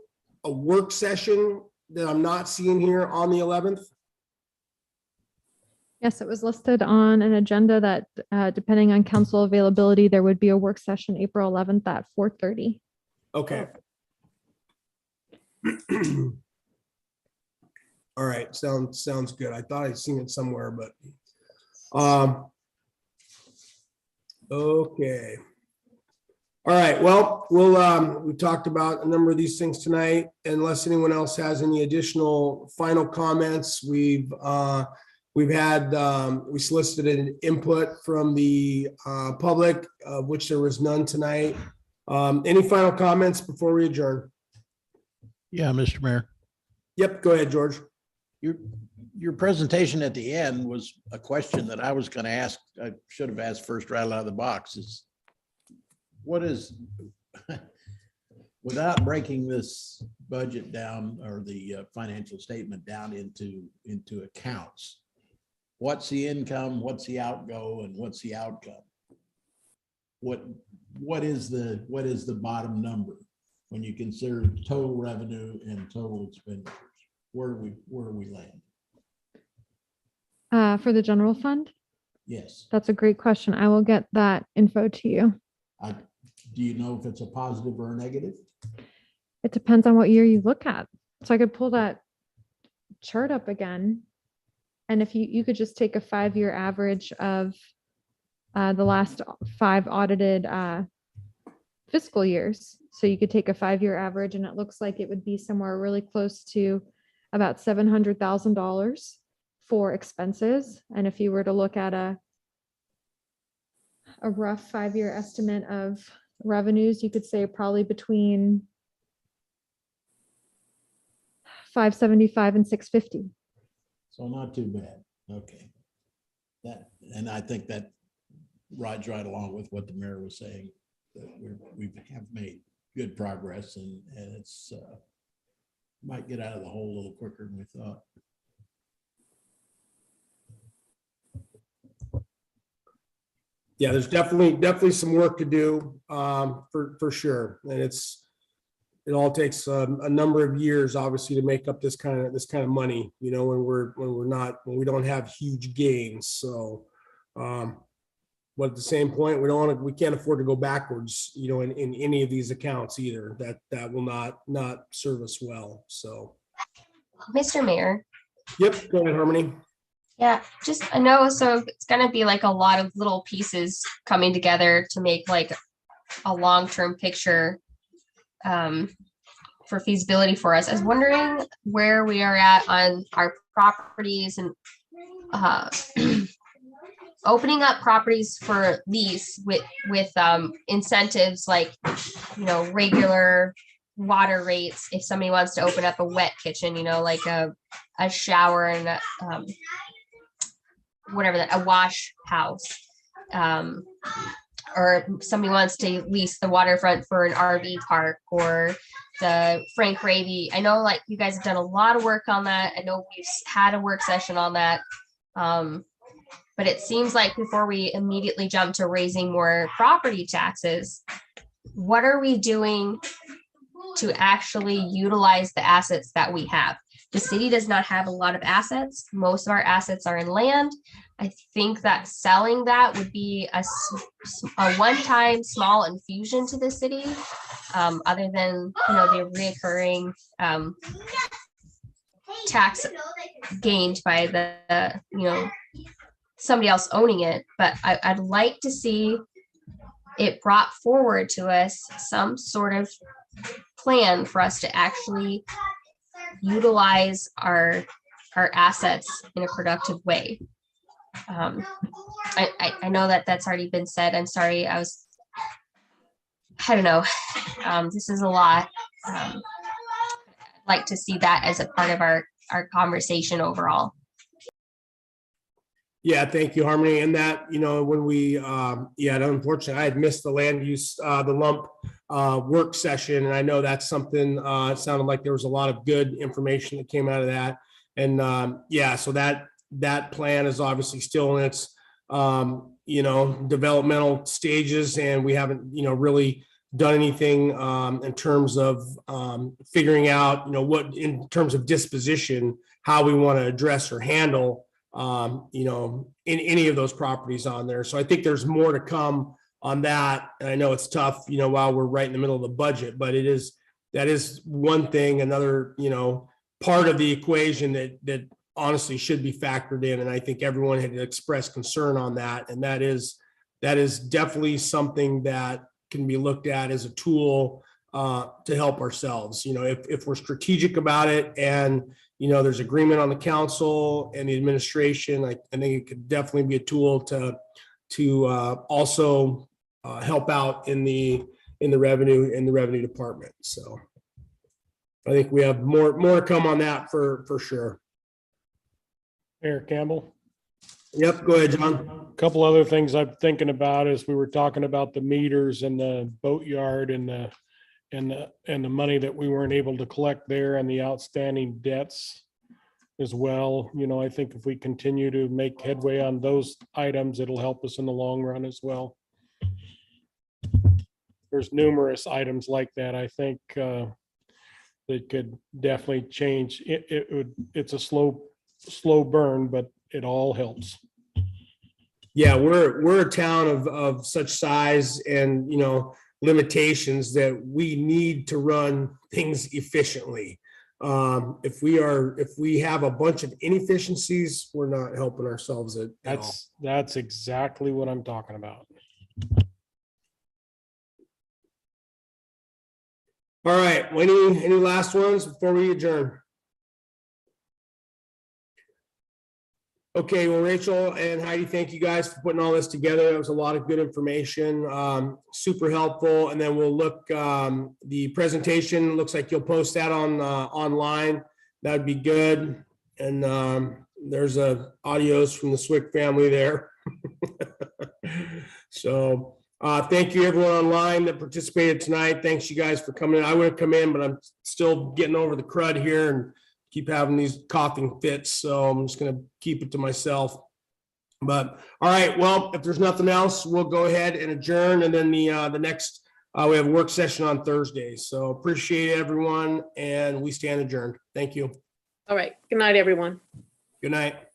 a work session that I'm not seeing here on the 11th? Yes, it was listed on an agenda that depending on council availability, there would be a work session April 11th at 4:30. Okay. All right, sounds good. I thought I'd seen it somewhere, but okay. All right, well, we talked about a number of these things tonight. Unless anyone else has any additional final comments, we solicited an input from the public, of which there was none tonight. Any final comments before we adjourn? Yeah, Mr. Mayor, Yep, go ahead, George. your presentation at the end was a question that I was going to ask. I should have asked first right out of the box, is what is, without breaking this budget down, or the financial statement down into accounts, what's the income, what's the outgo, and what's the outcome? What is the bottom number when you consider total revenue and total expenditures? Where do we land? For the general fund? Yes. That's a great question. I will get that info to you. Do you know if it's a positive or a negative? It depends on what year you look at. So I could pull that chart up again. And if you could just take a 5-year average of the last 5 audited fiscal years. So you could take a 5-year average, and it looks like it would be somewhere really close to about $700,000 for expenses. And if you were to look at a rough 5-year estimate of revenues, you could say probably between 575 and 650. So not too bad. Okay. And I think that rides right along with what the mayor was saying, that we have made good progress, and it's might get out of the hole a little quicker than we thought. Yeah, there's definitely some work to do, for sure. And it's it all takes a number of years, obviously, to make up this kind of money, you know, when we don't have huge gains. So, but at the same point, we can't afford to go backwards, you know, in any of these accounts either. That will not serve us well. So, Mr. Mayor, yep, go ahead, Harmony. yeah, just I know, so it's gonna be like a lot of little pieces coming together to make like a long-term picture for feasibility for us. I was wondering where we are at on our properties and opening up properties for lease with incentives like, you know, regular water rates. If somebody wants to open up a wet kitchen, you know, like a shower and a wash house, or somebody wants to lease the waterfront for an RV park, or the Frank Ravy. I know like you guys have done a lot of work on that. I know we've had a work session on that. But it seems like before we immediately jump to raising more property taxes, what are we doing to actually utilize the assets that we have? The city does not have a lot of assets. Most of our assets are in land. I think that selling that would be a one-time small infusion to the city, other than, you know, the reoccurring tax gained by the you know, somebody else owning it. But I'd like to see it brought forward to us, some sort of plan for us to actually utilize our assets in a productive way. I know that that's already been said. I'm sorry. I don't know. This is a lot. I'd like to see that as a part of our conversation overall. Yeah, thank you, Harmony. And that, you know, when we, unfortunately, I had missed the land use, the lump work session. And I know that's something, it sounded like there was a lot of good information that came out of that. And so that plan is obviously still in its, you know, developmental stages. And we haven't, you know, really done anything in terms of figuring out, you know, what in terms of disposition, how we want to address or handle you know, in any of those properties on there. So I think there's more to come on that. And I know it's tough, you know, while we're right in the middle of the budget, but that is one thing, another, you know, part of the equation that honestly should be factored in. And I think everyone had expressed concern on that. And that is definitely something that can be looked at as a tool to help ourselves. You know, if we're strategic about it and, you know, there's agreement on the council and the administration, I think it could definitely be a tool to also help out in the revenue department. So I think we have more to come on that for sure. Mayor Campbell. Yep, go ahead, John. A couple other things I'm thinking about as we were talking about the meters and the boatyard and the money that we weren't able to collect there and the outstanding debts as well. You know, I think if we continue to make headway on those items, it'll help us in the long run as well. There's numerous items like that. I think that could definitely change. It's a slow burn, but it all helps. Yeah, we're a town of such size and, you know, limitations that we need to run things efficiently. If we have a bunch of inefficiencies, we're not helping ourselves at all. That's exactly what I'm talking about. All right, any last ones before we adjourn? Okay, well, Rachel and Heidi, thank you guys for putting all this together. That was a lot of good information, super helpful. And then we'll look, the presentation looks like you'll post that on online. That'd be good. And there's audios from the Swick family there. So thank you everyone online that participated tonight. Thanks you guys for coming in. I would have come in, but I'm still getting over the crud here and keep having these coughing fits. So I'm just going to keep it to myself. But all right, well, if there's nothing else, we'll go ahead and adjourn. And then the next We have a work session on Thursday, so appreciate everyone, and we stand adjourned. Thank you. All right. Good night, everyone. Good night.